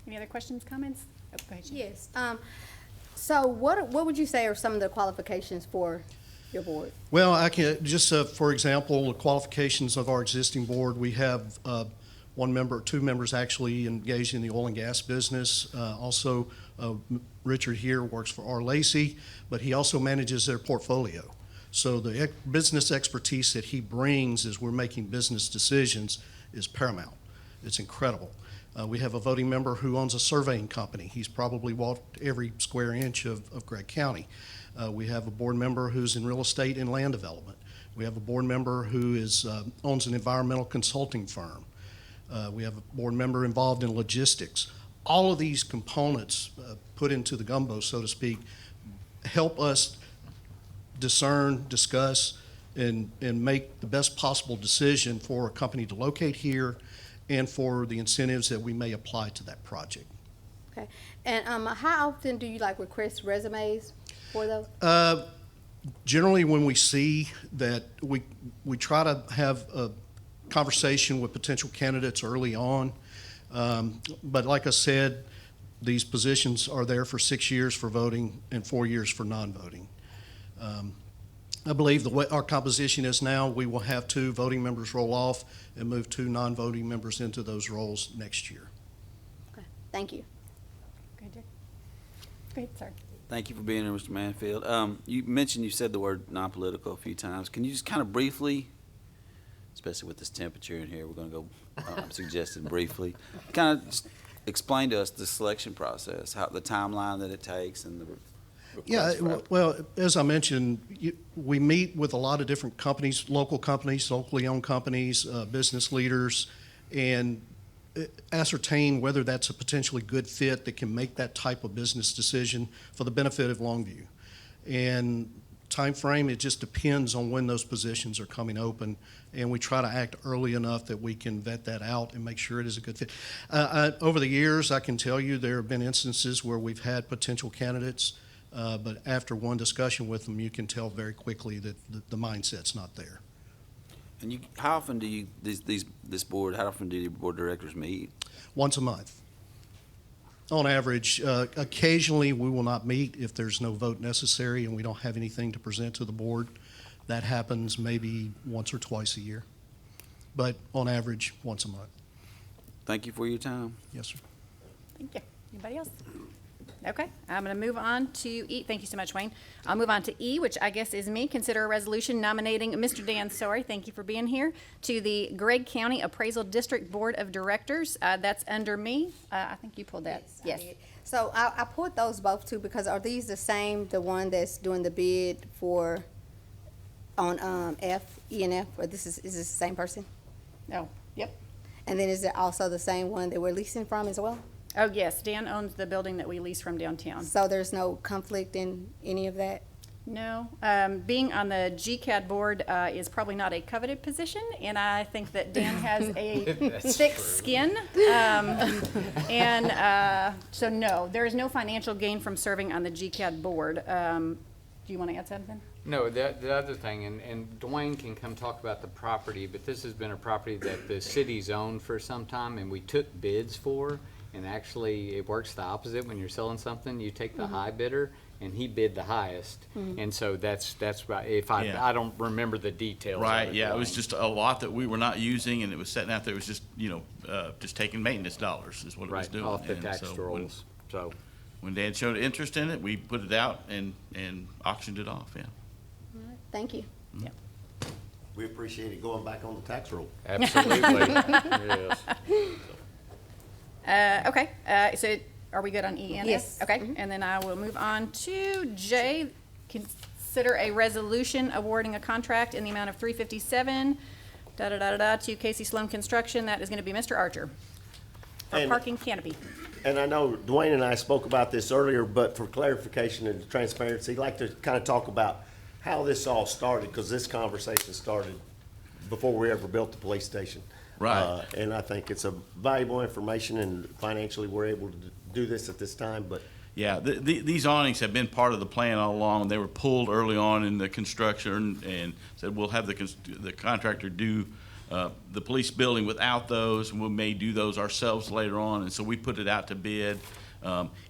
Any other questions, comments? Oh, go ahead. Yes. So what would you say are some of the qualifications for your board? Well, I can just, for example, the qualifications of our existing board, we have 1 member, 2 members actually engaged in the oil and gas business. Also, Richard here works for R. Lacey, but he also manages their portfolio. So the business expertise that he brings as we're making business decisions is paramount. It's incredible. We have a voting member who owns a surveying company. He's probably walked every square inch of Gregg County. We have a board member who's in real estate and land development. We have a board member who owns an environmental consulting firm. We have a board member involved in logistics. All of these components put into the gumbo, so to speak, help us discern, discuss, and make the best possible decision for a company to locate here and for the incentives that we may apply to that project. Okay. And how often do you request resumes for those? Generally, when we see that we try to have a conversation with potential candidates early on. But like I said, these positions are there for 6 years for voting and 4 years for non-voting. I believe the way our composition is now, we will have 2 voting members roll off and move 2 non-voting members into those roles next year. Okay, thank you. Go ahead, Jack. Go ahead, sorry. Thank you for being here, Mr. Manfield. You said the word non-political a few times. Can you just kind of briefly, especially with this temperature in here, we're going to go suggested briefly, kind of just explain to us the selection process, how the timeline that it takes, and Yeah, request for well, as I mentioned, we meet with a lot of different companies, locally owned companies, business leaders, and ascertain whether that's a potentially good fit that can make that type of business decision for the benefit of Longview. And time frame, it just depends on when those positions are coming open, and we try to act early enough that we can vet that out and make sure it is a good fit. Over the years, I can tell you there have been instances where we've had potential candidates, but after one discussion with them, you can tell very quickly that the mindset's not there. And how often do you, this board, how often do your board of directors meet? Once a month. On average, occasionally we will not meet if there's no vote necessary and we don't have anything to present to the board. That happens maybe once or twice a year. But on average, once a month. Thank you for your time. Yes, sir. Thank you. Anybody else? Okay, I'm going to move on to E. Thank you so much, Wayne. I'll move on to E, which I guess is me. Consider a resolution nominating Mr. Dan Sorry, thank you for being here, to the Gregg County Appraisal District Board of Directors. That's under me. I think you pulled that. Yes. So I pulled those both too, because are these the same, the one that's doing the bid for, on F, E and F, or is this the same person? No. Yep. And then is it also the same one that we're leasing from as well? Oh, yes. Dan owns the building that we lease from downtown. So there's no conflict in any of that? No. Being on the GCAD board is probably not a coveted position, and I think that Dan has a thick skin. So no, there is no financial gain from serving on the GCAD board. Do you want to add something? No, the other thing, and Dwayne can come talk about the property, but this has been a property that the city's owned for some time, and we took bids for. And actually, it works the opposite. When you're selling something, you take the high bidder, and he bid the highest. And so that's right. If I don't remember the details. Right, of it, yeah, it was just a lot that we were not using, and it was sitting out there. It was just, just taking maintenance dollars is what it was doing. Off the And tax so rolls. when Dan showed interest in it, we put it out and auctioned it off, yeah. All right, thank you. Yeah. We appreciate it going back on the tax roll. Absolutely. Yes. Okay, so are we good on E and F? Yes. Okay, and then I will move on to J. Consider a resolution awarding a contract in the amount of $357 to Casey Sloan Construction. That is going to be Mr. Archer for And- parking canopy. And I know Dwayne and I spoke about this earlier, but for clarification and transparency, I'd like to kind of talk about how this all started, because this conversation started before we ever built the police station. Right. And I think it's a valuable information, and financially, we're able to do this at this time, but Yeah, these awnings have been part of the plan all along. They were pulled early on in the construction and said, we'll have the contractor do the police building without those, and we may do those ourselves later on. And so we put it out to bid.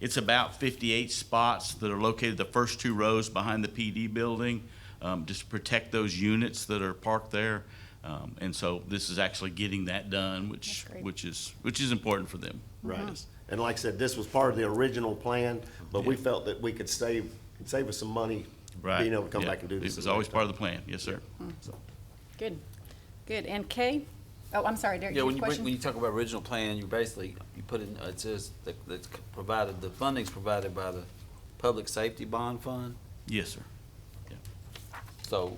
It's about 58 spots that are located the first two rows behind the PD building, just to protect those units that are parked there. And so this is actually getting that done, which is important for them. right. And like I said, this was part of the original plan, but we felt that we could save us some money Right. being able to come Yeah. back and do this. It was always part of the plan, yes, sir. So, Good, good. And K? Oh, I'm sorry, Derek, Yeah, you when have a you question? when you talk about original plan, you basically, you put in, it says that that's provided, the funding's provided by the Public Safety Bond Fund. Yes, sir. So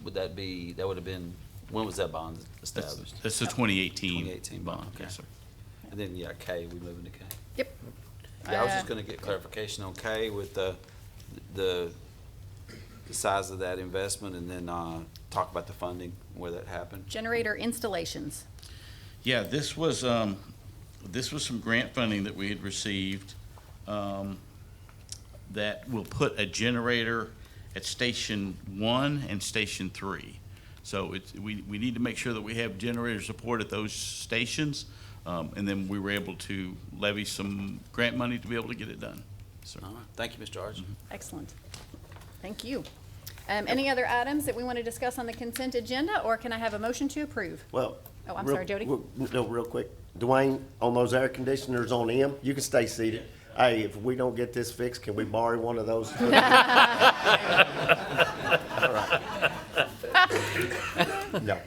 would that would have been, when was that bond established? That's the 2018 2018 bond, okay. yes, sir. And then, yeah, K, we moving to K. Yep. Yeah, I was just gonna get clarification on K with the size of that investment, and then, talk about the funding, where that happened. Generator installations. Yeah, this was some grant funding that we had received, that will put a generator at Station 1 and Station 3. So we need to make sure that we have generator support at those stations, and then we were able to levy some grant money to be able to get it done. So, All right, thank you, Mr. Archer. Excellent. Thank you. Any other items that we want to discuss on the consent agenda, or can I have a motion to approve? Well. Oh, I'm real- sorry, Jody. No, real quick. Dwayne, on those air conditioners on M, you can stay seated. Hey, if we don't get this fixed, can we borrow one of those? All right. No.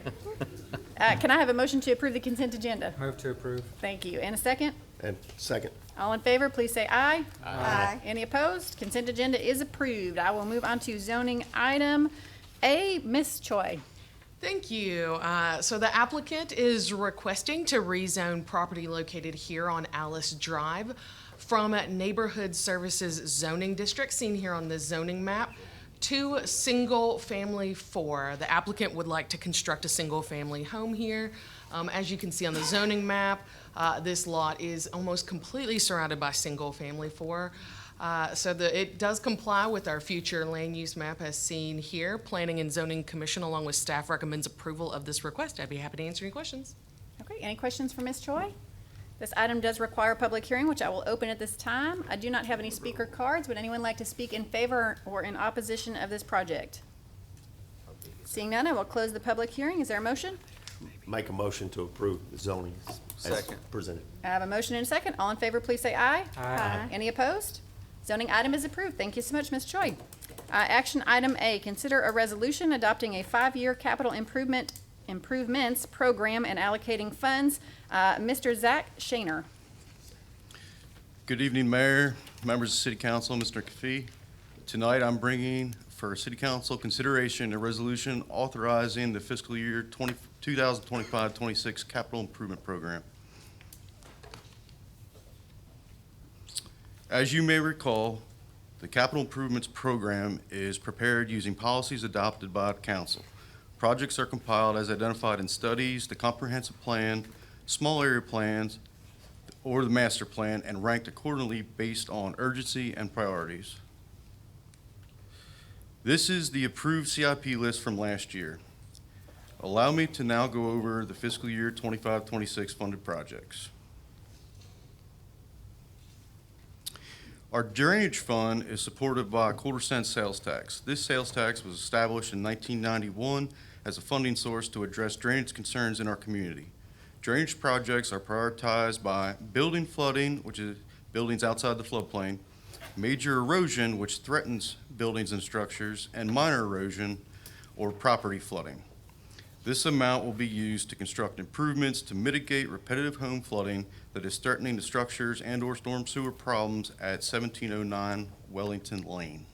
Can I have a motion to approve the consent agenda? Move to approve. Thank you. And a second? And second. All in favor, please say aye. Aye. Any opposed? Consent agenda is approved. I will move on to zoning item A. Ms. Choi. Thank you. So the applicant is requesting to rezone property located here on Alice Drive from Neighborhood Services Zoning District, seen here on the zoning map, to single-family 4. The applicant would like to construct a single-family home here. As you can see on the zoning map, this lot is almost completely surrounded by single-family 4. So it does comply with our future land use map as seen here. Planning and Zoning Commission, along with staff, recommends approval of this request. I'd be happy to answer any questions. Okay, any questions for Ms. Choi? This item does require a public hearing, which I will open at this time. I do not have any speaker cards. Would anyone like to speak in favor or in opposition of this project? Seeing none, I will close the public hearing. Is there a motion? Make a motion to approve the zoning as Second. presented. I have a motion and a second. All in favor, please say aye. Aye. Any opposed? Zoning item is approved. Thank you so much, Ms. Choi. Action item A, consider a resolution adopting a 5-year capital improvements program and allocating funds. Mr. Zach Shaner. Good evening, Mayor, members of City Council, Mr. Kafi. Tonight, I'm bringing for City Council consideration a resolution authorizing the fiscal year 2025-26 capital improvement program. As you may recall, the capital improvements program is prepared using policies adopted by the council. Projects are compiled as identified in studies, the comprehensive plan, small area plans, or the master plan, and ranked accordingly based on urgency and priorities. This is the approved CIP list from last year. Allow me to now go over the fiscal year 25-26 funded projects. Our drainage fund is supported by a 1/4-cent sales tax. This sales tax was established in 1991 as a funding source to address drainage concerns in our community. Drainage projects are prioritized by building flooding, which is buildings outside the floodplain, major erosion, which threatens buildings and structures, and minor erosion or property flooding. This amount will be used to construct improvements to mitigate repetitive home flooding that is threatening the structures and/or storm sewer problems at 1709 Wellington Lane.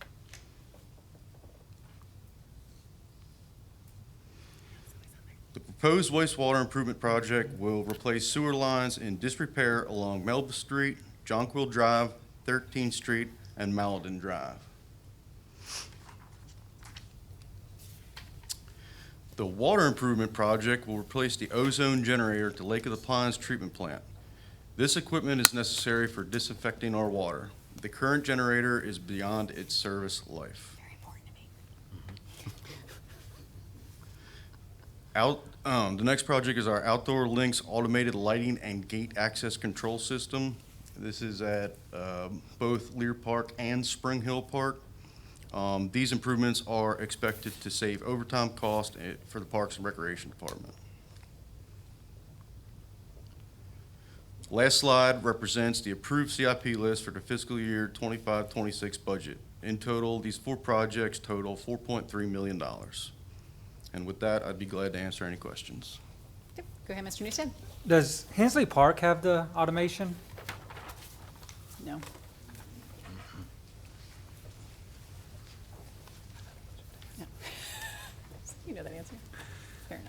The proposed wastewater improvement project will replace sewer lines in disrepair along Melba Street, Jonquil Drive, 13th Street, and Maladin Drive. The water improvement project will replace the ozone generator at the Lake of the Pines treatment plant. This equipment is necessary for disinfecting our water. The current generator is beyond its service life. Very important to me. The next project is our Outdoor Links automated lighting and gate access control system. This is at both Lear Park and Spring Hill Park. These improvements are expected to save overtime cost for the Parks and Recreation Department. Last slide represents the approved CIP list for the fiscal year 25-26 budget. In total, these 4 projects total $4.3 million. And with that, I'd be glad to answer any questions. Go ahead, Mr. Newstead. Does Hensley Park have the automation? No. You know that answer. Fair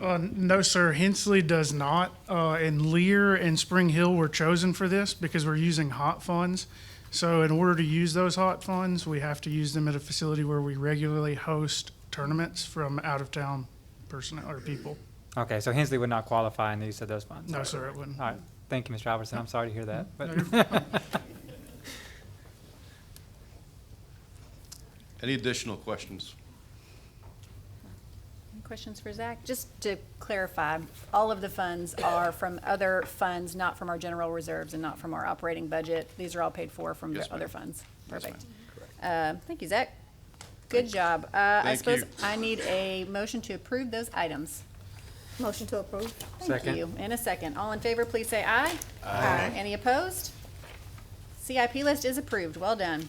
enough. No, sir. Hensley does not. And Lear and Spring Hill were chosen for this because we're using hot funds. So in order to use those hot funds, we have to use them at a facility where we regularly host tournaments from out-of-town personnel or people. Okay, so Hensley would not qualify in the use of those funds? No, sir, it wouldn't. All right. Thank you, Mr. Albertson. I'm sorry to hear that. But Any additional questions? Any questions for Zach? Just to clarify, all of the funds are from other funds, not from our general reserves and not from our operating budget. These are all paid for from Yes, the other ma'am. funds. Yes, Perfect. Thank you, Zach. Good job. I Thank suppose you. I need a motion to approve those items. Motion to approve. Thank Second. you. In a second. All in favor, please say aye. Aye. Any opposed? CIP list is approved. Well done.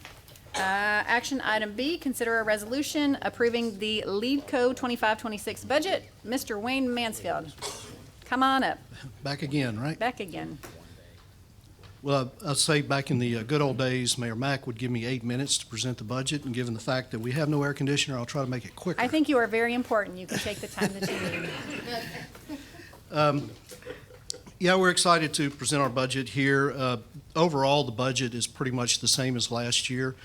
Action item B, consider a resolution approving the LEDCO 25-26 budget. Mr. Wayne Mansfield, come on up. Back again, right? Back again. Well, I'd say back in the good old days, Mayor Mack would give me 8 minutes to present the budget, and given the fact that we have no air conditioner, I'll try to make it quicker. I think you are very important. You can take the time that you need. Yeah, we're excited to present our budget here. Overall, the budget is pretty much the same as last year.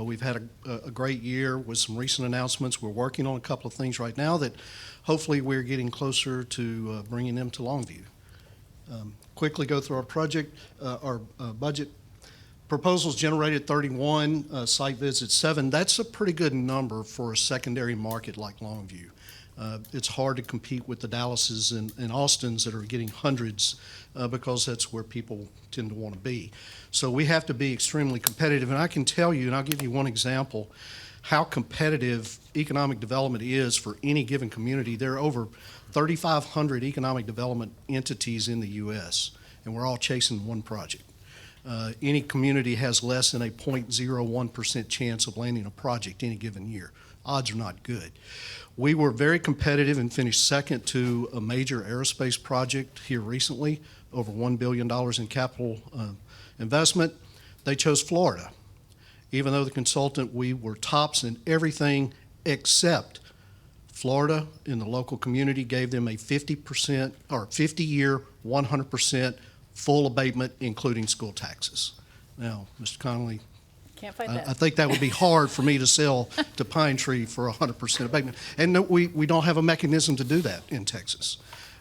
We've had a great year with some recent announcements. We're working on a couple of things right now that hopefully we're getting closer to bringing them to Longview. Quickly go through our budget. Proposals generated 31, site visits 7. That's a pretty good number for a secondary market like Longview. It's hard to compete with the Dallases and Austins that are getting hundreds because that's where people tend to want to be. So we have to be extremely competitive. And I can tell you, and I'll give you one example, how competitive economic development is for any given community. There are over 3,500 economic development entities in the U.S., and we're all chasing one project. Any community has less than a 0.01% chance of landing a project any given year. Odds are not good. We were very competitive and finished second to a major aerospace project here recently, over $1 billion in capital investment. They chose Florida. Even though the consultant, we were tops in everything except Florida in the local community gave them a 50% or 50-year, 100% full abatement, including school taxes. Now, Mr. Connolly, Can't fight that. I think that would be hard for me to sell to Pine Tree for 100% abatement. And no, we don't have a mechanism to do that in Texas.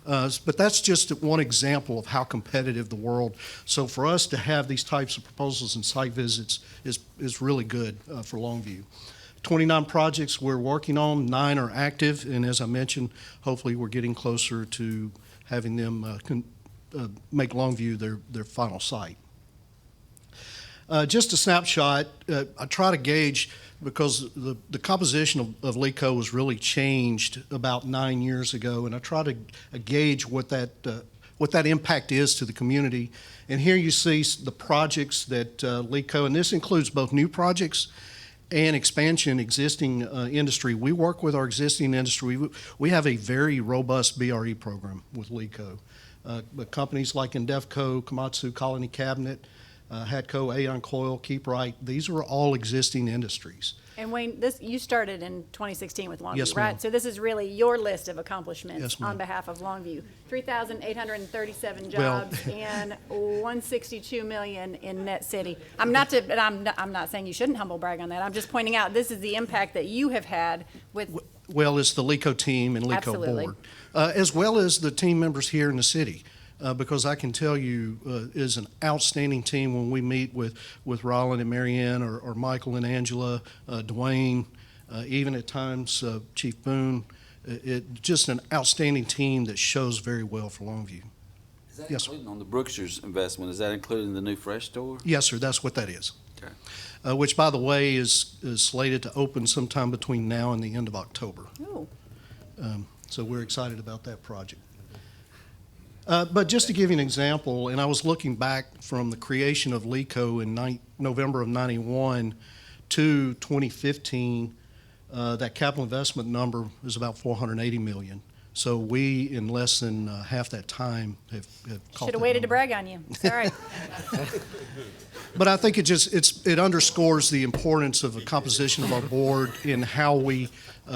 But that's just one example of how competitive the world. So for us to have these types of proposals and site visits is really good for Longview. 29 projects we're working on, 9 are active, and as I mentioned, hopefully we're getting closer to having them make Longview their final site. Just a snapshot, I try to gauge, because the composition of LEDCO was really changed about 9 years ago, and I try to gauge what that impact is to the community. And here you see the projects that LEDCO, and this includes both new projects and expansion existing industry. We work with our existing industry. We have a very robust BRE program with LEDCO. But companies like Indefco, Komatsu, Colony Cabinet, Hatco, Aon Coil, Keep Right, these are all existing industries. And Wayne, you started in 2016 with Longview, Yes, right? ma'am. So this is really your list of accomplishments Yes, ma'am. on behalf of Longview. 3,837 Well- jobs and 162 million in net city. I'm not saying you shouldn't humble brag on that. I'm just pointing out this is the impact that you have had with. Well, it's the LEDCO team and LEDCO Absolutely. board, as well as the team members here in the city. Because I can tell you, is an outstanding team when we meet with Roland and Marianne or Michael and Angela, Dwayne, even at times Chief Boone. Just an outstanding team that shows very well for Longview. Is that Yes, sir. including on the Brookshire's investment? Is that including the new fresh store? Yes, sir, that's what that is. Okay. Which, by the way, is slated to open sometime between now and the end of October. Oh. So we're excited about that project. But just to give you an example, and I was looking back from the creation of LEDCO in November of 91 to 2015, that capital investment number is about 480 million. So we, in less than half that time, have caught Should have that waited to number. brag on you. It's all right. But I think it underscores the importance of the composition of our board and how we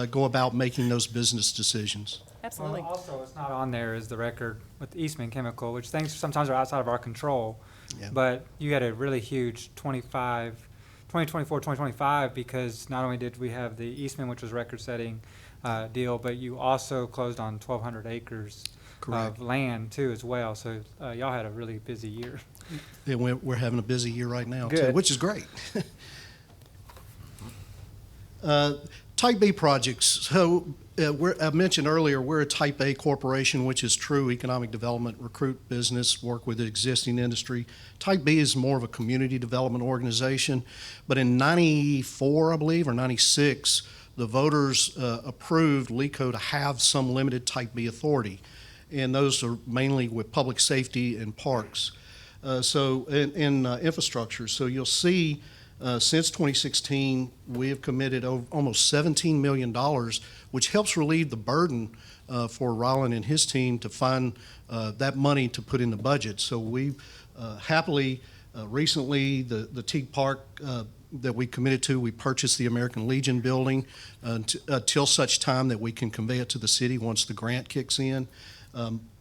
go about making those business decisions. Absolutely. Well, also, it's not on there is the record with Eastman Chemical, which things sometimes are outside of our control. Yeah. But you had a really huge 2024, 2025, because not only did we have the Eastman, which was record-setting deal, but you also closed on 1,200 acres Correct. of land, too, as well. So y'all had a really busy year. And we're having a busy year right now, too, Good. which is great. Type B projects. So I mentioned earlier, we're a Type A corporation, which is true economic development, recruit business, work with the existing industry. Type B is more of a community development organization. But in 94, I believe, or 96, the voters approved LEDCO to have some limited Type B authority. And those are mainly with public safety and parks. So in infrastructure. So you'll see since 2016, we have committed almost $17 million, which helps relieve the burden for Roland and his team to find that money to put in the budget. So we happily Recently, the Teague Park that we committed to, we purchased the American Legion building until such time that we can convey it to the city once the grant kicks in.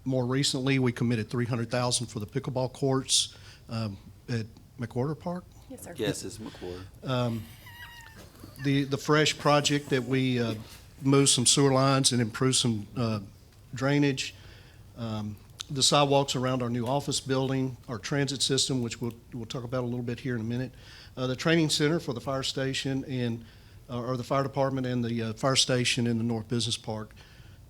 More recently, we committed $300,000 for the pickleball courts at McWhorter Park. Yes, sir. Yes, it's McWhorter. The Fresh project that we moved some sewer lines and improved some drainage. The sidewalks around our new office building, our transit system, which we'll talk about a little bit here in a minute. The training center for the fire station and or the fire department and the fire station in the North Business Park.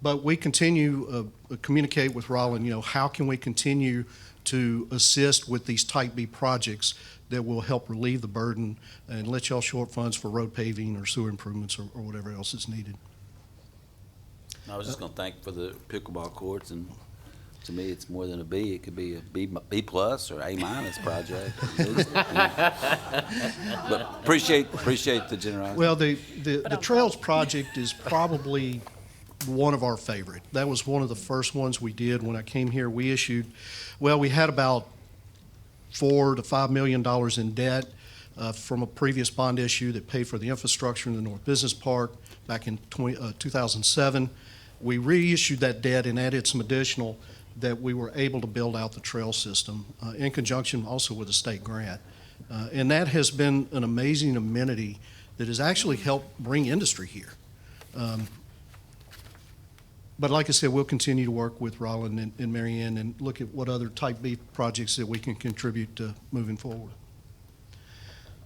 But we continue communicate with Rollin, how can we continue to assist with these Type B projects that will help relieve the burden and let y'all short funds for road paving or sewer improvements or whatever else is needed. I was just going to thank for the pickleball courts, and to me, it's more than a B. It could be a B plus or A minus project. But appreciate the generosity. Well, the Trails project is probably one of our favorite. That was one of the first ones we did when I came here. We had about $4 to $5 million in debt from a previous bond issue that paid for the infrastructure in the North Business Park back in 2007. We reissued that debt and added some additional that we were able to build out the trail system in conjunction also with a state grant. And that has been an amazing amenity that has actually helped bring industry here. But like I said, we'll continue to work with Rollin and Marianne and look at what other Type B projects that we can contribute to moving forward.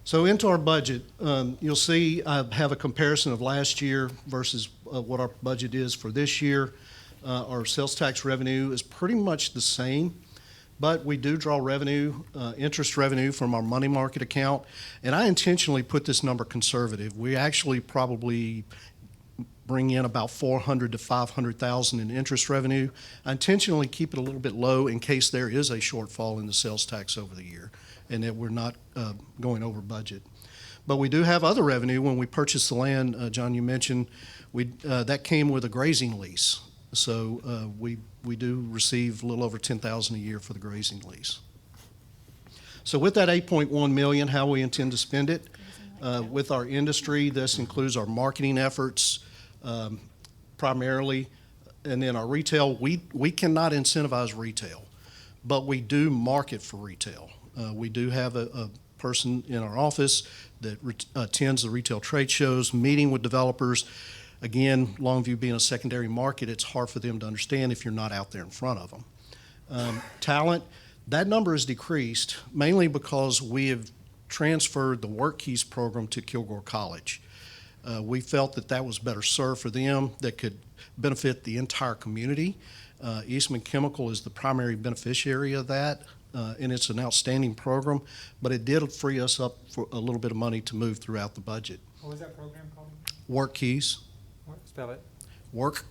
So into our budget, you'll see I have a comparison of last year versus what our budget is for this year. Our sales tax revenue is pretty much the same, but we do draw revenue, interest revenue from our money market account, and I intentionally put this number conservative. We actually probably bring in about $400,000 to $500,000 in interest revenue. I intentionally keep it a little bit low in case there is a shortfall in the sales tax over the year and that we're not going over budget. But we do have other revenue. When we purchased the land, John, you mentioned, that came with a grazing lease. So we do receive a little over $10,000 a year for the grazing lease. So with that $8.1 million, how we intend to spend it? With our industry, this includes our marketing efforts, primarily, and then our retail. We cannot incentivize retail, but we do market for retail. We do have a person in our office that attends the retail trade shows, meeting with developers. Again, Longview being a secondary market, it's hard for them to understand if you're not out there in front of them. Talent, that number has decreased mainly because we have transferred the Work Keys program to Kilgore College. We felt that was better served for them, that could benefit the entire community. Eastman Chemical is the primary beneficiary of that, and it's an outstanding program, but it did free us up for a little bit of money to move throughout the budget. What was that program called? Work Keys. Spell it. Work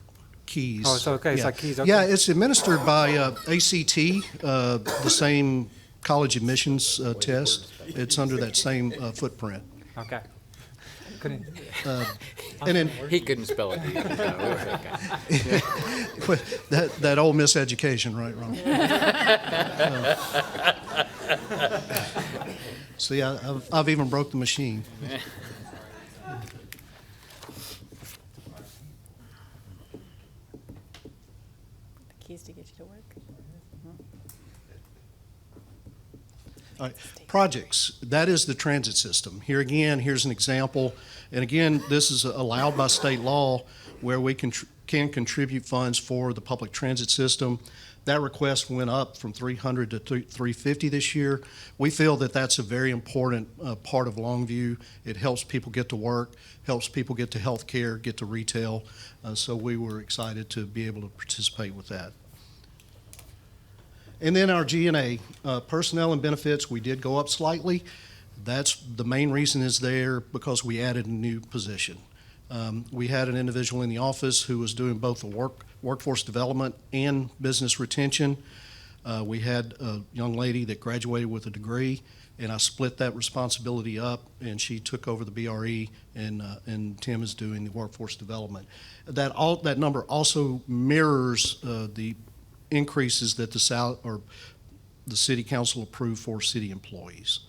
Keys. Oh, it's okay. It's Yeah. like keys. Okay. Yeah, it's administered by ACT, the same college admissions test. It's under that same footprint. Okay. Couldn't. And then He couldn't spell it either. No, okay. that old miseducation, right, Ron? See, I've even broke the machine. Keys to get you to work. All right. Projects, that is the transit system. Here again, here's an example. And again, this is allowed by state law where we can contribute funds for the public transit system. That request went up from $300 to $350 this year. We feel that that's a very important part of Longview. It helps people get to work, helps people get to health care, get to retail. So we were excited to be able to participate with that. And then our G&A, personnel and benefits, we did go up slightly. That's the main reason is there because we added a new position. We had an individual in the office who was doing both the workforce development and business retention. We had a young lady that graduated with a degree, and I split that responsibility up, and she took over the BRE, and Tim is doing the workforce development. That number also mirrors the increases that the city council approved for city employees.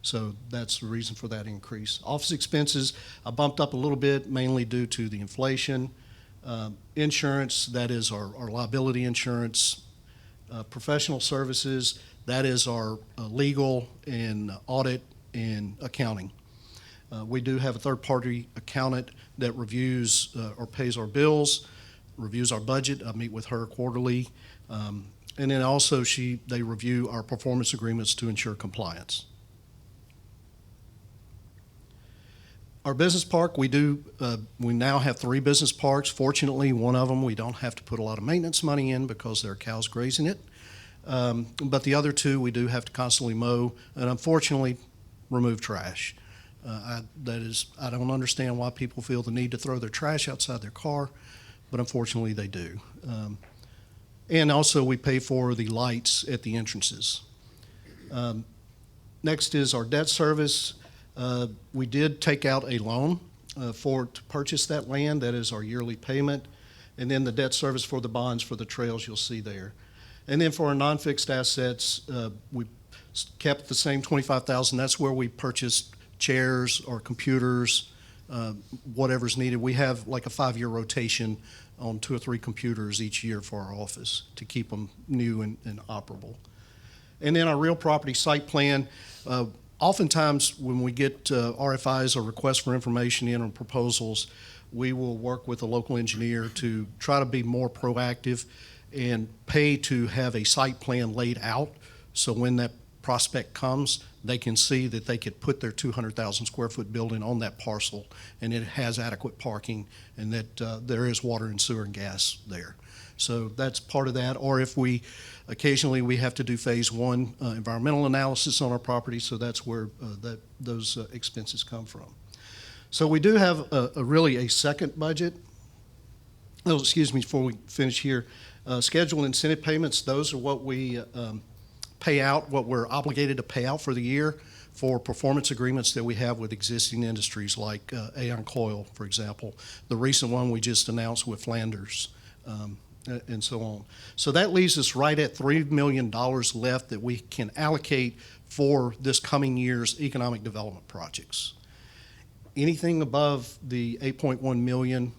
So that's the reason for that increase. Office expenses, I bumped up a little bit, mainly due to the inflation. Insurance, that is our liability insurance. Professional services, that is our legal and audit and accounting. We do have a third-party accountant that reviews or pays our bills, reviews our budget. I meet with her quarterly. And then also they review our performance agreements to ensure compliance. Our business park, we now have 3 business parks. Fortunately, one of them we don't have to put a lot of maintenance money in because there are cows grazing it. But the other 2 we do have to constantly mow and unfortunately remove trash. I don't understand why people feel the need to throw their trash outside their car, but unfortunately they do. And also we pay for the lights at the entrances. Next is our debt service. We did take out a loan to purchase that land. That is our yearly payment. And then the debt service for the bonds for the trails you'll see there. And then for our non-fixed assets, we kept the same $25,000. That's where we purchased chairs or computers, whatever's needed. We have like a 5-year rotation on 2 or 3 computers each year for our office to keep them new and operable. And then our real property site plan, oftentimes when we get RFIs or requests for information in or proposals, we will work with a local engineer to try to be more proactive and pay to have a site plan laid out so when that prospect comes, they can see that they could put their 200,000 square foot building on that parcel and it has adequate parking and that there is water and sewer and gas there. So that's part of that. Or if occasionally we have to do phase 1 environmental analysis on our property, so that's where those expenses come from. So we do have really a second budget. Oh, excuse me, before we finish here. Scheduled incentive payments, those are what we pay out, what we're obligated to pay out for the year for performance agreements that we have with existing industries like Aon Coil, for example. The recent one we just announced with Flanders, and so on. So that leaves us right at $3 million left that we can allocate for this coming year's economic development projects. Anything above the 8.1 million,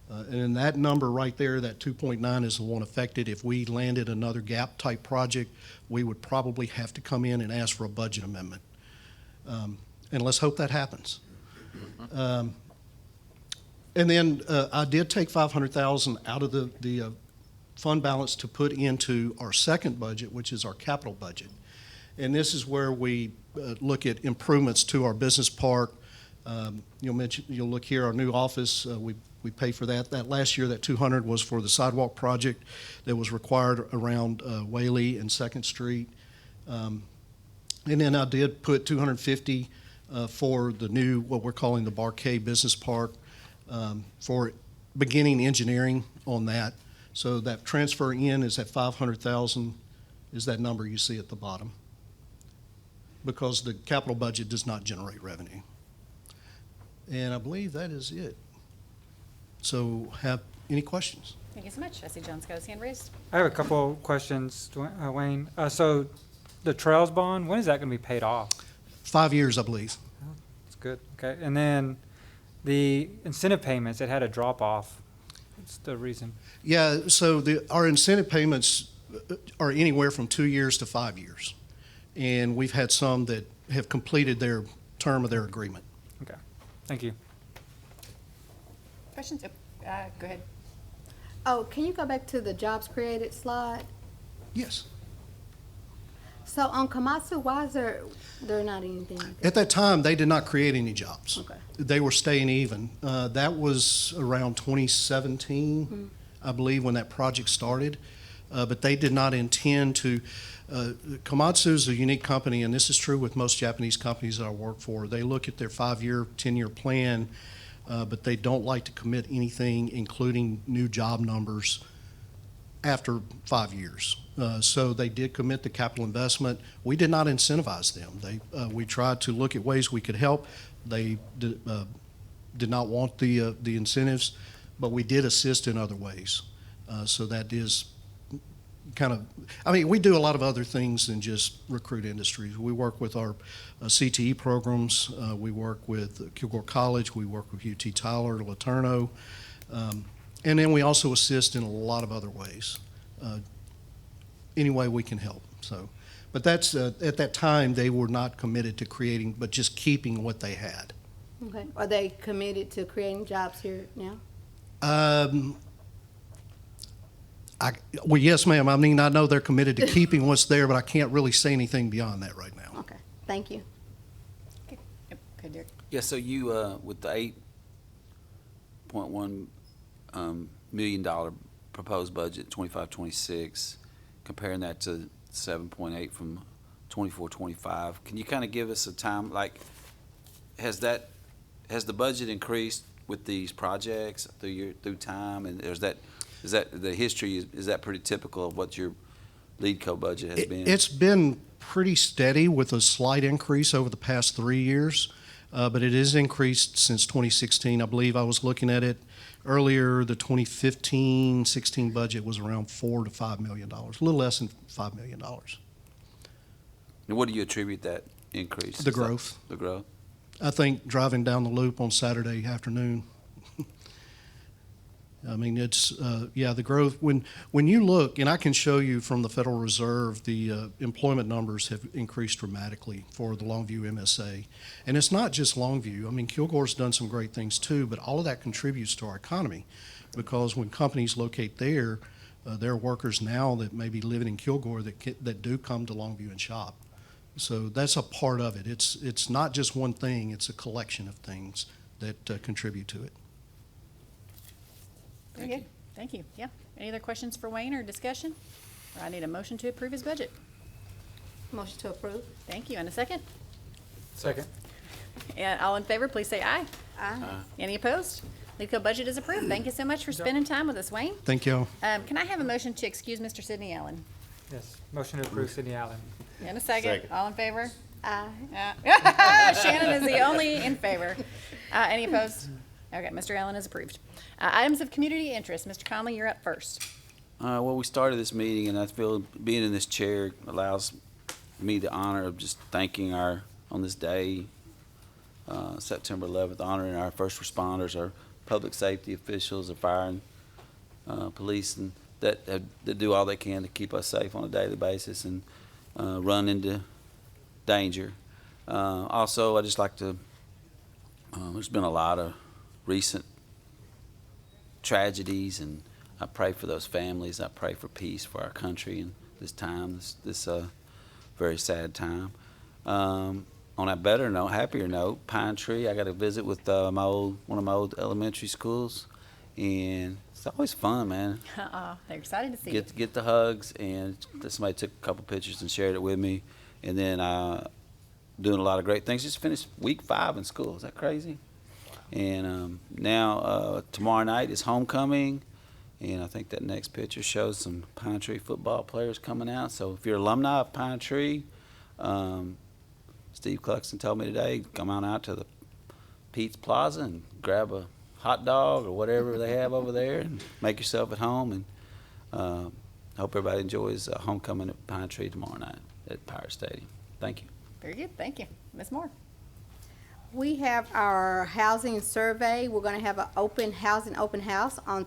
and that number right there, that 2.9 is the one affected. If we landed another gap type project, we would probably have to come in and ask for a budget amendment. And let's hope that happens. And then I did take $500,000 out of the fund balance to put into our second budget, which is our capital budget. And this is where we look at improvements to our business park. You'll look here, our new office, we pay for that. That last year, that $200 was for the sidewalk project that was required around Whaley and 2nd Street. And then I did put $250 for the new, what we're calling the Barquet Business Park, for beginning engineering on that. So that transfer in is at $500,000 is that number you see at the bottom, because the capital budget does not generate revenue. And I believe that is it. So have any questions? Thank you so much. I see John Scott's hand raised. I have a couple questions, Wayne. So the Trails bond, when is that going to be paid off? 5 years, I believe. That's good. Okay. And then the incentive payments, it had a drop off. What's the reason? Yeah, so our incentive payments are anywhere from 2 years to 5 years. And we've had some that have completed their term of their agreement. Okay. Thank you. Questions? Go ahead. Oh, can you go back to the jobs created slide? Yes. So on Komatsu, why is there not anything? At that time, they did not create any jobs. Okay. They were staying even. That was around 2017, I believe, when that project started. But they did not intend to. Komatsu is a unique company, and this is true with most Japanese companies that I work for. They look at their 5-year, 10-year plan, but they don't like to commit anything, including new job numbers, after 5 years. So they did commit the capital investment. We did not incentivize them. We tried to look at ways we could help. They did not want the incentives, but we did assist in other ways. So that is we do a lot of other things than just recruit industries. We work with our CTE programs. We work with Kilgore College. We work with UT Tyler, Laterno. And then we also assist in a lot of other ways, any way we can help. So, but that's, at that time, they were not committed to creating, but just keeping what they had. Okay. Are they committed to creating jobs here now? Well, yes, ma'am. I mean, I know they're committed to keeping what's there, but I can't really say anything beyond that right now. Okay. Thank you. Okay, Derek. Yeah, so you, with the $8.1 million proposed budget, 25-26, comparing that to 7.8 from 24-25, can you kind of give us a time, like, has the budget increased with these projects through time, and is that the history, is that pretty typical of what your LEDCO budget has been? It's been pretty steady with a slight increase over the past 3 years, but it is increased since 2016. I believe I was looking at it earlier. The 2015-16 budget was around $4 to $5 million, a little less than $5 million. And what do you attribute that increase? The growth. The growth? I think driving down the loop on Saturday afternoon. I mean, it's, the growth. When you look, and I can show you from the Federal Reserve, the employment numbers have increased dramatically for the Longview MSA. And it's not just Longview. I mean, Kilgore's done some great things too, but all of that contributes to our economy, because when companies locate there are workers now that may be living in Kilgore that do come to Longview and shop. So that's a part of it. It's not just one thing, it's a collection of things that contribute to it. Very good. Thank you. Yeah. Any other questions for Wayne or discussion? Or I need a motion to approve his budget. Motion to approve. Thank you. And a second? Second. And all in favor, please say aye. Aye. Any opposed? LEDCO budget is approved. Thank you so much for spending time with us, Wayne. Thank you. Can I have a motion to excuse Mr. Sidney Allen? Yes, motion to approve Sidney Allen. And a second. Second. All in favor? Aye. Shannon is the only in favor. Any opposed? Okay, Mr. Allen is approved. Items of community interest. Mr. Conley, you're up first. Well, we started this meeting, and I feel being in this chair allows me the honor of just thanking on this day, September 11th, honoring our first responders, our public safety officials, our fire and police, and that do all they can to keep us safe on a daily basis and run into danger. Also, I just like to, there's been a lot of recent tragedies, and I pray for those families. I pray for peace for our country in this time, this very sad time. On a better note, happier note, Pine Tree, I got to visit with one of my old elementary schools, and it's always fun, man. They're excited to see you. Get the hugs, and somebody took a couple pictures and shared it with me, and then doing a lot of great things. Just finished week 5 in school. Is that crazy? And now tomorrow night is homecoming, and I think that next picture shows some Pine Tree football players coming out. So if you're alumni of Pine Tree, Steve Cluxton told me today, come on out to the Pete's Plaza and grab a hot dog or whatever they have over there and make yourself at home. And hope everybody enjoys homecoming at Pine Tree tomorrow night at Pirate Stadium. Thank you. Very good. Thank you. Ms. Moore. We have our housing survey. We're going to have an open house on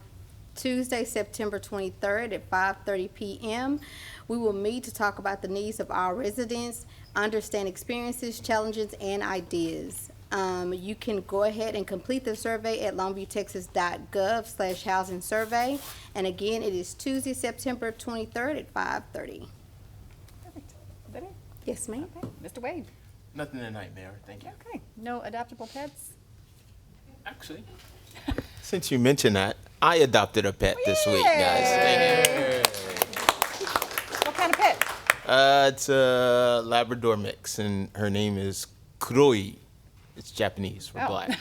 Tuesday, September 23rd at 5:30 p.m. We will meet to talk about the needs of our residents, understand experiences, challenges, and ideas. You can go ahead and complete the survey at longviewtexas.gov/housing survey. And again, it is Tuesday, September 23rd at 5:30. Perfect. Is that it? Yes, ma'am. Okay. Mr. Wade. Nothing tonight, Mayor. Thank you. Okay. No adoptable pets? Actually, since you mentioned that, I adopted a pet this week, guys. What kind of pet? It's a Labrador mix, and her name is Kuroi. It's Japanese for black.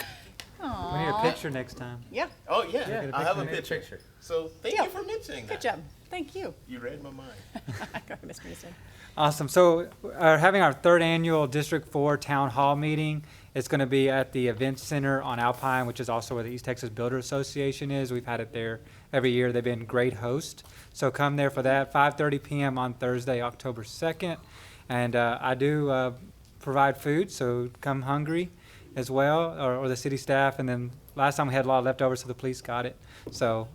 We need a picture next time. Yeah. Oh, yeah, Get a I have a picture. picture. So thank Yeah. you for mentioning that. Good job. Thank you. You read my mind. Go ahead, Mr. Houston. Awesome. So having our third annual District 4 Town Hall meeting. It's going to be at the Event Center on Alpine, which is also where the East Texas Builder Association is. We've had it there every year. They've been great hosts. So come there for that, 5:30 p.m. on Thursday, October 2nd. And I do provide food, so come hungry as well, or the city staff. And then last time we had a lot of leftovers, so the police got it. So,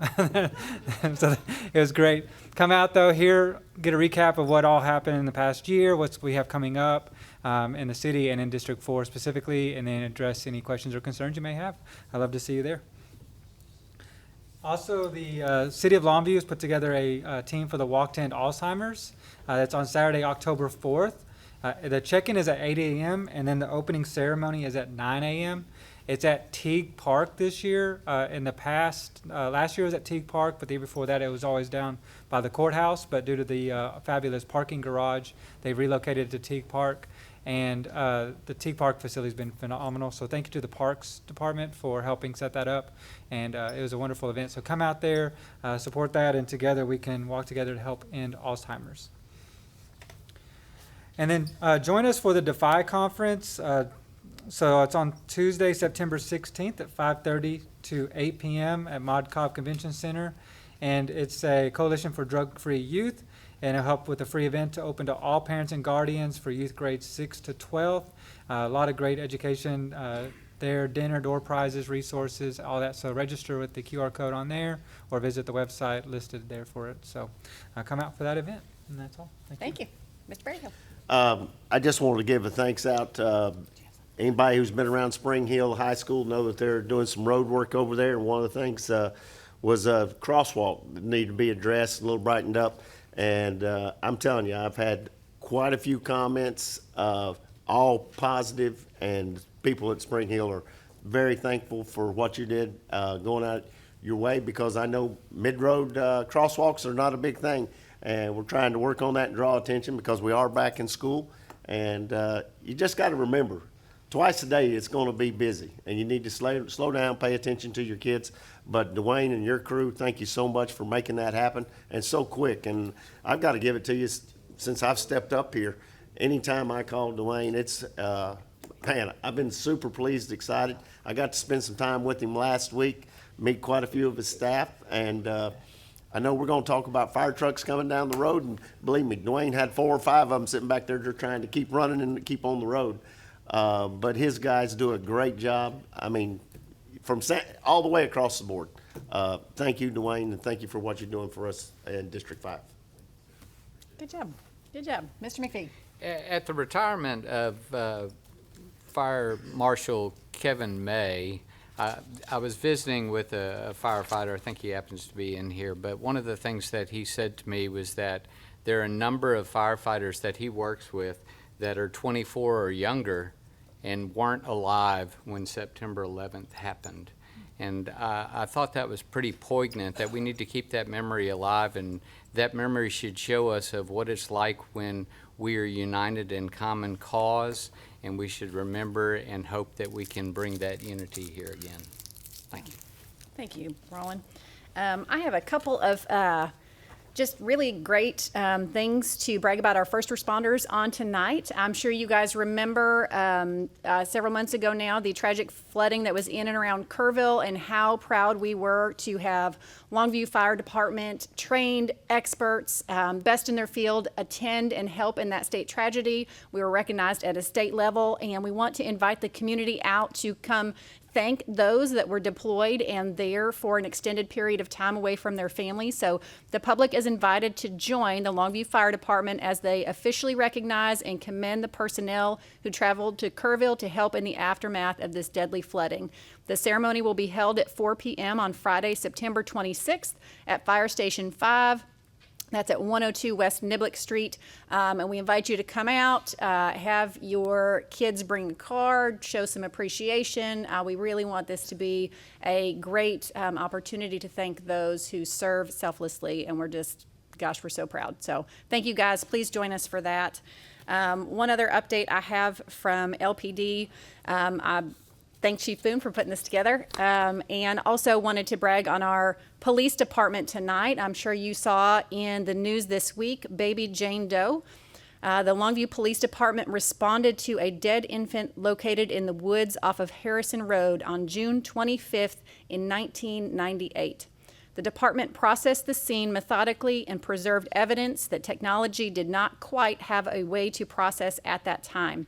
so it was great. Come out, though, here, get a recap of what all happened in the past year, what we have coming up in the city and in District 4 specifically, and then address any questions or concerns you may have. I'd love to see you there. Also, the City of Longview has put together a team for the Walk to End Alzheimer's. That's on Saturday, October 4th. The check-in is at 8 a.m., and then the opening ceremony is at 9 a.m. It's at Teague Park this year. In the past, last year was at Teague Park, but the year before that it was always down by the courthouse. But due to the fabulous parking garage, they relocated to Teague Park. And the Teague Park facility has been phenomenal. So thank you to the Parks Department for helping set that up. And it was a wonderful event. So come out there, support that, and together we can walk together to help end Alzheimer's. And then join us for the DeFi conference. So it's on Tuesday, September 16th at 5:30 to 8 p.m. at Mod Cobb Convention Center. And it's a Coalition for Drug-Free Youth. And it'll help with a free event to open to all parents and guardians for youth grades 6 to 12. A lot of great education there, dinner, door prizes, resources, all that. So register with the QR code on there or visit the website listed there for it. So come out for that event. And that's all. Thank you. Mr. Berryhill. I just wanted to give a thanks out. Anybody who's been around Spring Hill High School know that they're doing some road work over there. And one of the things was a crosswalk that needed to be addressed, a little brightened up. And I'm telling you, I've had quite a few comments, all positive, and people at Spring Hill are very thankful for what you did going out your way, because I know mid-road crosswalks are not a big thing. And we're trying to work on that and draw attention because we are back in school. And you just got to remember, twice a day it's going to be busy, and you need to slow down, pay attention to your kids. But Dwayne and your crew, thank you so much for making that happen, and so quick. And I've got to give it to you, since I've stepped up here, anytime I call Dwayne, it's, man, I've been super pleased, excited. I got to spend some time with him last week, meet quite a few of his staff, and I know we're going to talk about fire trucks coming down the road, and believe me, Dwayne had 4 or 5 of them sitting back there just trying to keep running and keep on the road. But his guys do a great job. I mean, from all the way across the board. Thank you, Dwayne, and thank you for what you're doing for us in District 5. Good job. Good job. Mr. McPhee. At the retirement of Fire Marshal Kevin May, I was visiting with a firefighter. I think he happens to be in here. But one of the things that he said to me was that there are a number of firefighters that he works with that are 24 or younger and weren't alive when September 11th happened. And I thought that was pretty poignant, that we need to keep that memory alive, and that memory should show us of what it's like when we are united in common cause, and we should remember and hope that we can bring that unity here again. Thank you. Thank you, Roland. I have a couple of just really great things to brag about our first responders on tonight. I'm sure you guys remember several months ago now the tragic flooding that was in and around Kerrville, and how proud we were to have Longview Fire Department trained experts, best in their field, attend and help in that state tragedy. We were recognized at a state level, and we want to invite the community out to come thank those that were deployed and there for an extended period of time away from their families. So the public is invited to join the Longview Fire Department as they officially recognize and commend the personnel who traveled to Kerrville to help in the aftermath of this deadly flooding. The ceremony will be held at 4 p.m. on Friday, September 26th at Fire Station 5. That's at 102 West Niblick Street, and we invite you to come out, have your kids bring a card, show some appreciation. We really want this to be a great opportunity to thank those who serve selflessly, and we're just, gosh, we're so proud. So thank you guys. Please join us for that. One other update I have from LPD. thank Chief Boone for putting this together, and also wanted to brag on our police department tonight. I'm sure you saw in the news this week, baby Jane Doe. The Longview Police Department responded to a dead infant located in the woods off of Harrison Road on June 25th in 1998. The department processed the scene methodically and preserved evidence that technology did not quite have a way to process at that time.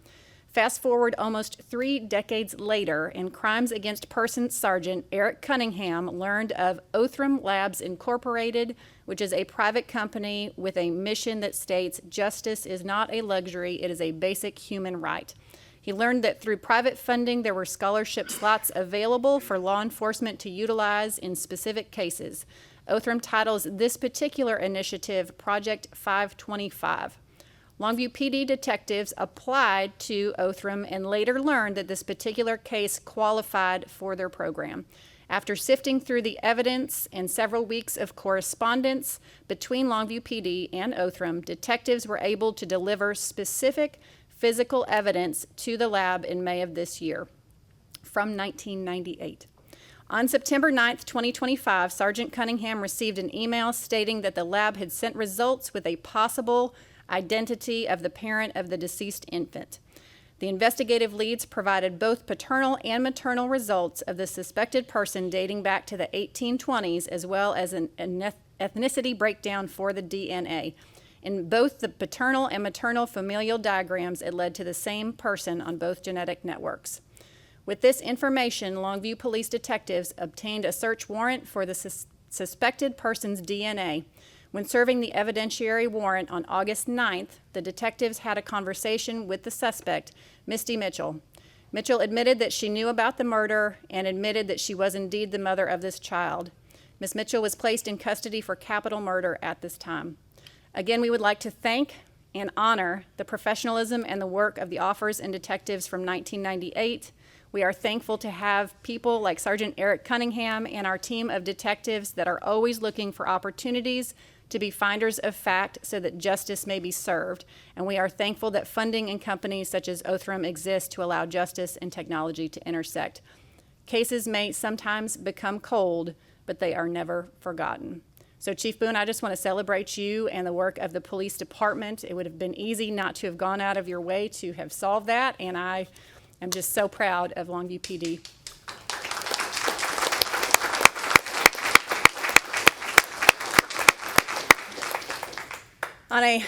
Fast forward almost 3 decades later, and Crimes Against Persons Sergeant Eric Cunningham learned of Othram Labs Incorporated, which is a private company with a mission that states justice is not a luxury, it is a basic human right. He learned that through private funding, there were scholarship slots available for law enforcement to utilize in specific cases. Othram titles this particular initiative Project 525. Longview PD detectives applied to Othram and later learned that this particular case qualified for their program. After sifting through the evidence and several weeks of correspondence between Longview PD and Othram, detectives were able to deliver specific physical evidence to the lab in May of this year from 1998. On September 9th, 2025, Sergeant Cunningham received an email stating that the lab had sent results with a possible identity of the parent of the deceased infant. The investigative leads provided both paternal and maternal results of the suspected person dating back to the 1820s, as well as an ethnicity breakdown for the DNA. In both the paternal and maternal familial diagrams, it led to the same person on both genetic networks. With this information, Longview police detectives obtained a search warrant for the suspected person's DNA. When serving the evidentiary warrant on August 9th, the detectives had a conversation with the suspect, Misty Mitchell. Mitchell admitted that she knew about the murder and admitted that she was indeed the mother of this child. Ms. Mitchell was placed in custody for capital murder at this time. Again, we would like to thank and honor the professionalism and the work of the officers and detectives from 1998. We are thankful to have people like Sergeant Eric Cunningham and our team of detectives that are always looking for opportunities to be finders of fact so that justice may be served. And we are thankful that funding and companies such as Othram exist to allow justice and technology to intersect. Cases may sometimes become cold, but they are never forgotten. So Chief Boone, I just want to celebrate you and the work of the police department. It would have been easy not to have gone out of your way to have solved that, and I am just so proud of Longview PD. On a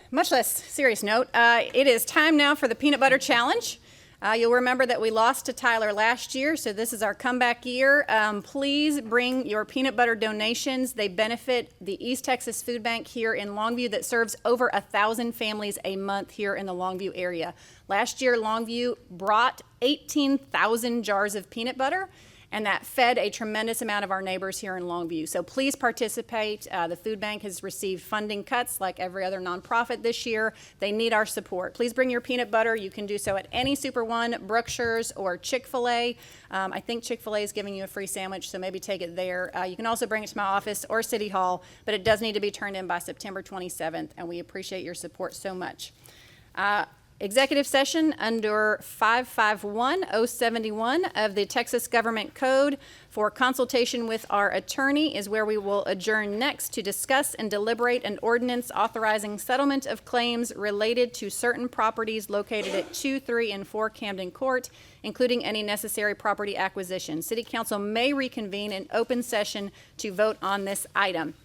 much less serious note, it is time now for the Peanut Butter Challenge. You'll remember that we lost to Tyler last year, so this is our comeback year. Please bring your peanut butter donations. They benefit the East Texas Food Bank here in Longview that serves over 1,000 families a month here in the Longview area. Last year, Longview brought 18,000 jars of peanut butter, and that fed a tremendous amount of our neighbors here in Longview. So please participate. The food bank has received funding cuts like every other nonprofit this year. They need our support. Please bring your peanut butter. You can do so at any Super One, Brookshire's, or Chick-fil-A. I think Chick-fil-A is giving you a free sandwich, so maybe take it there. You can also bring it to my office or City Hall, but it does need to be turned in by September 27th, and we appreciate your support so much. Executive session under 551071 of the Texas Government Code for consultation with our attorney is where we will adjourn next to discuss and deliberate an ordinance authorizing settlement of claims related to certain properties located at 2, 3, and 4 Camden Court, including any necessary property acquisition. City Council may reconvene in open session to vote on this item.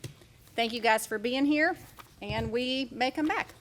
Thank you guys for being here, and we may come back.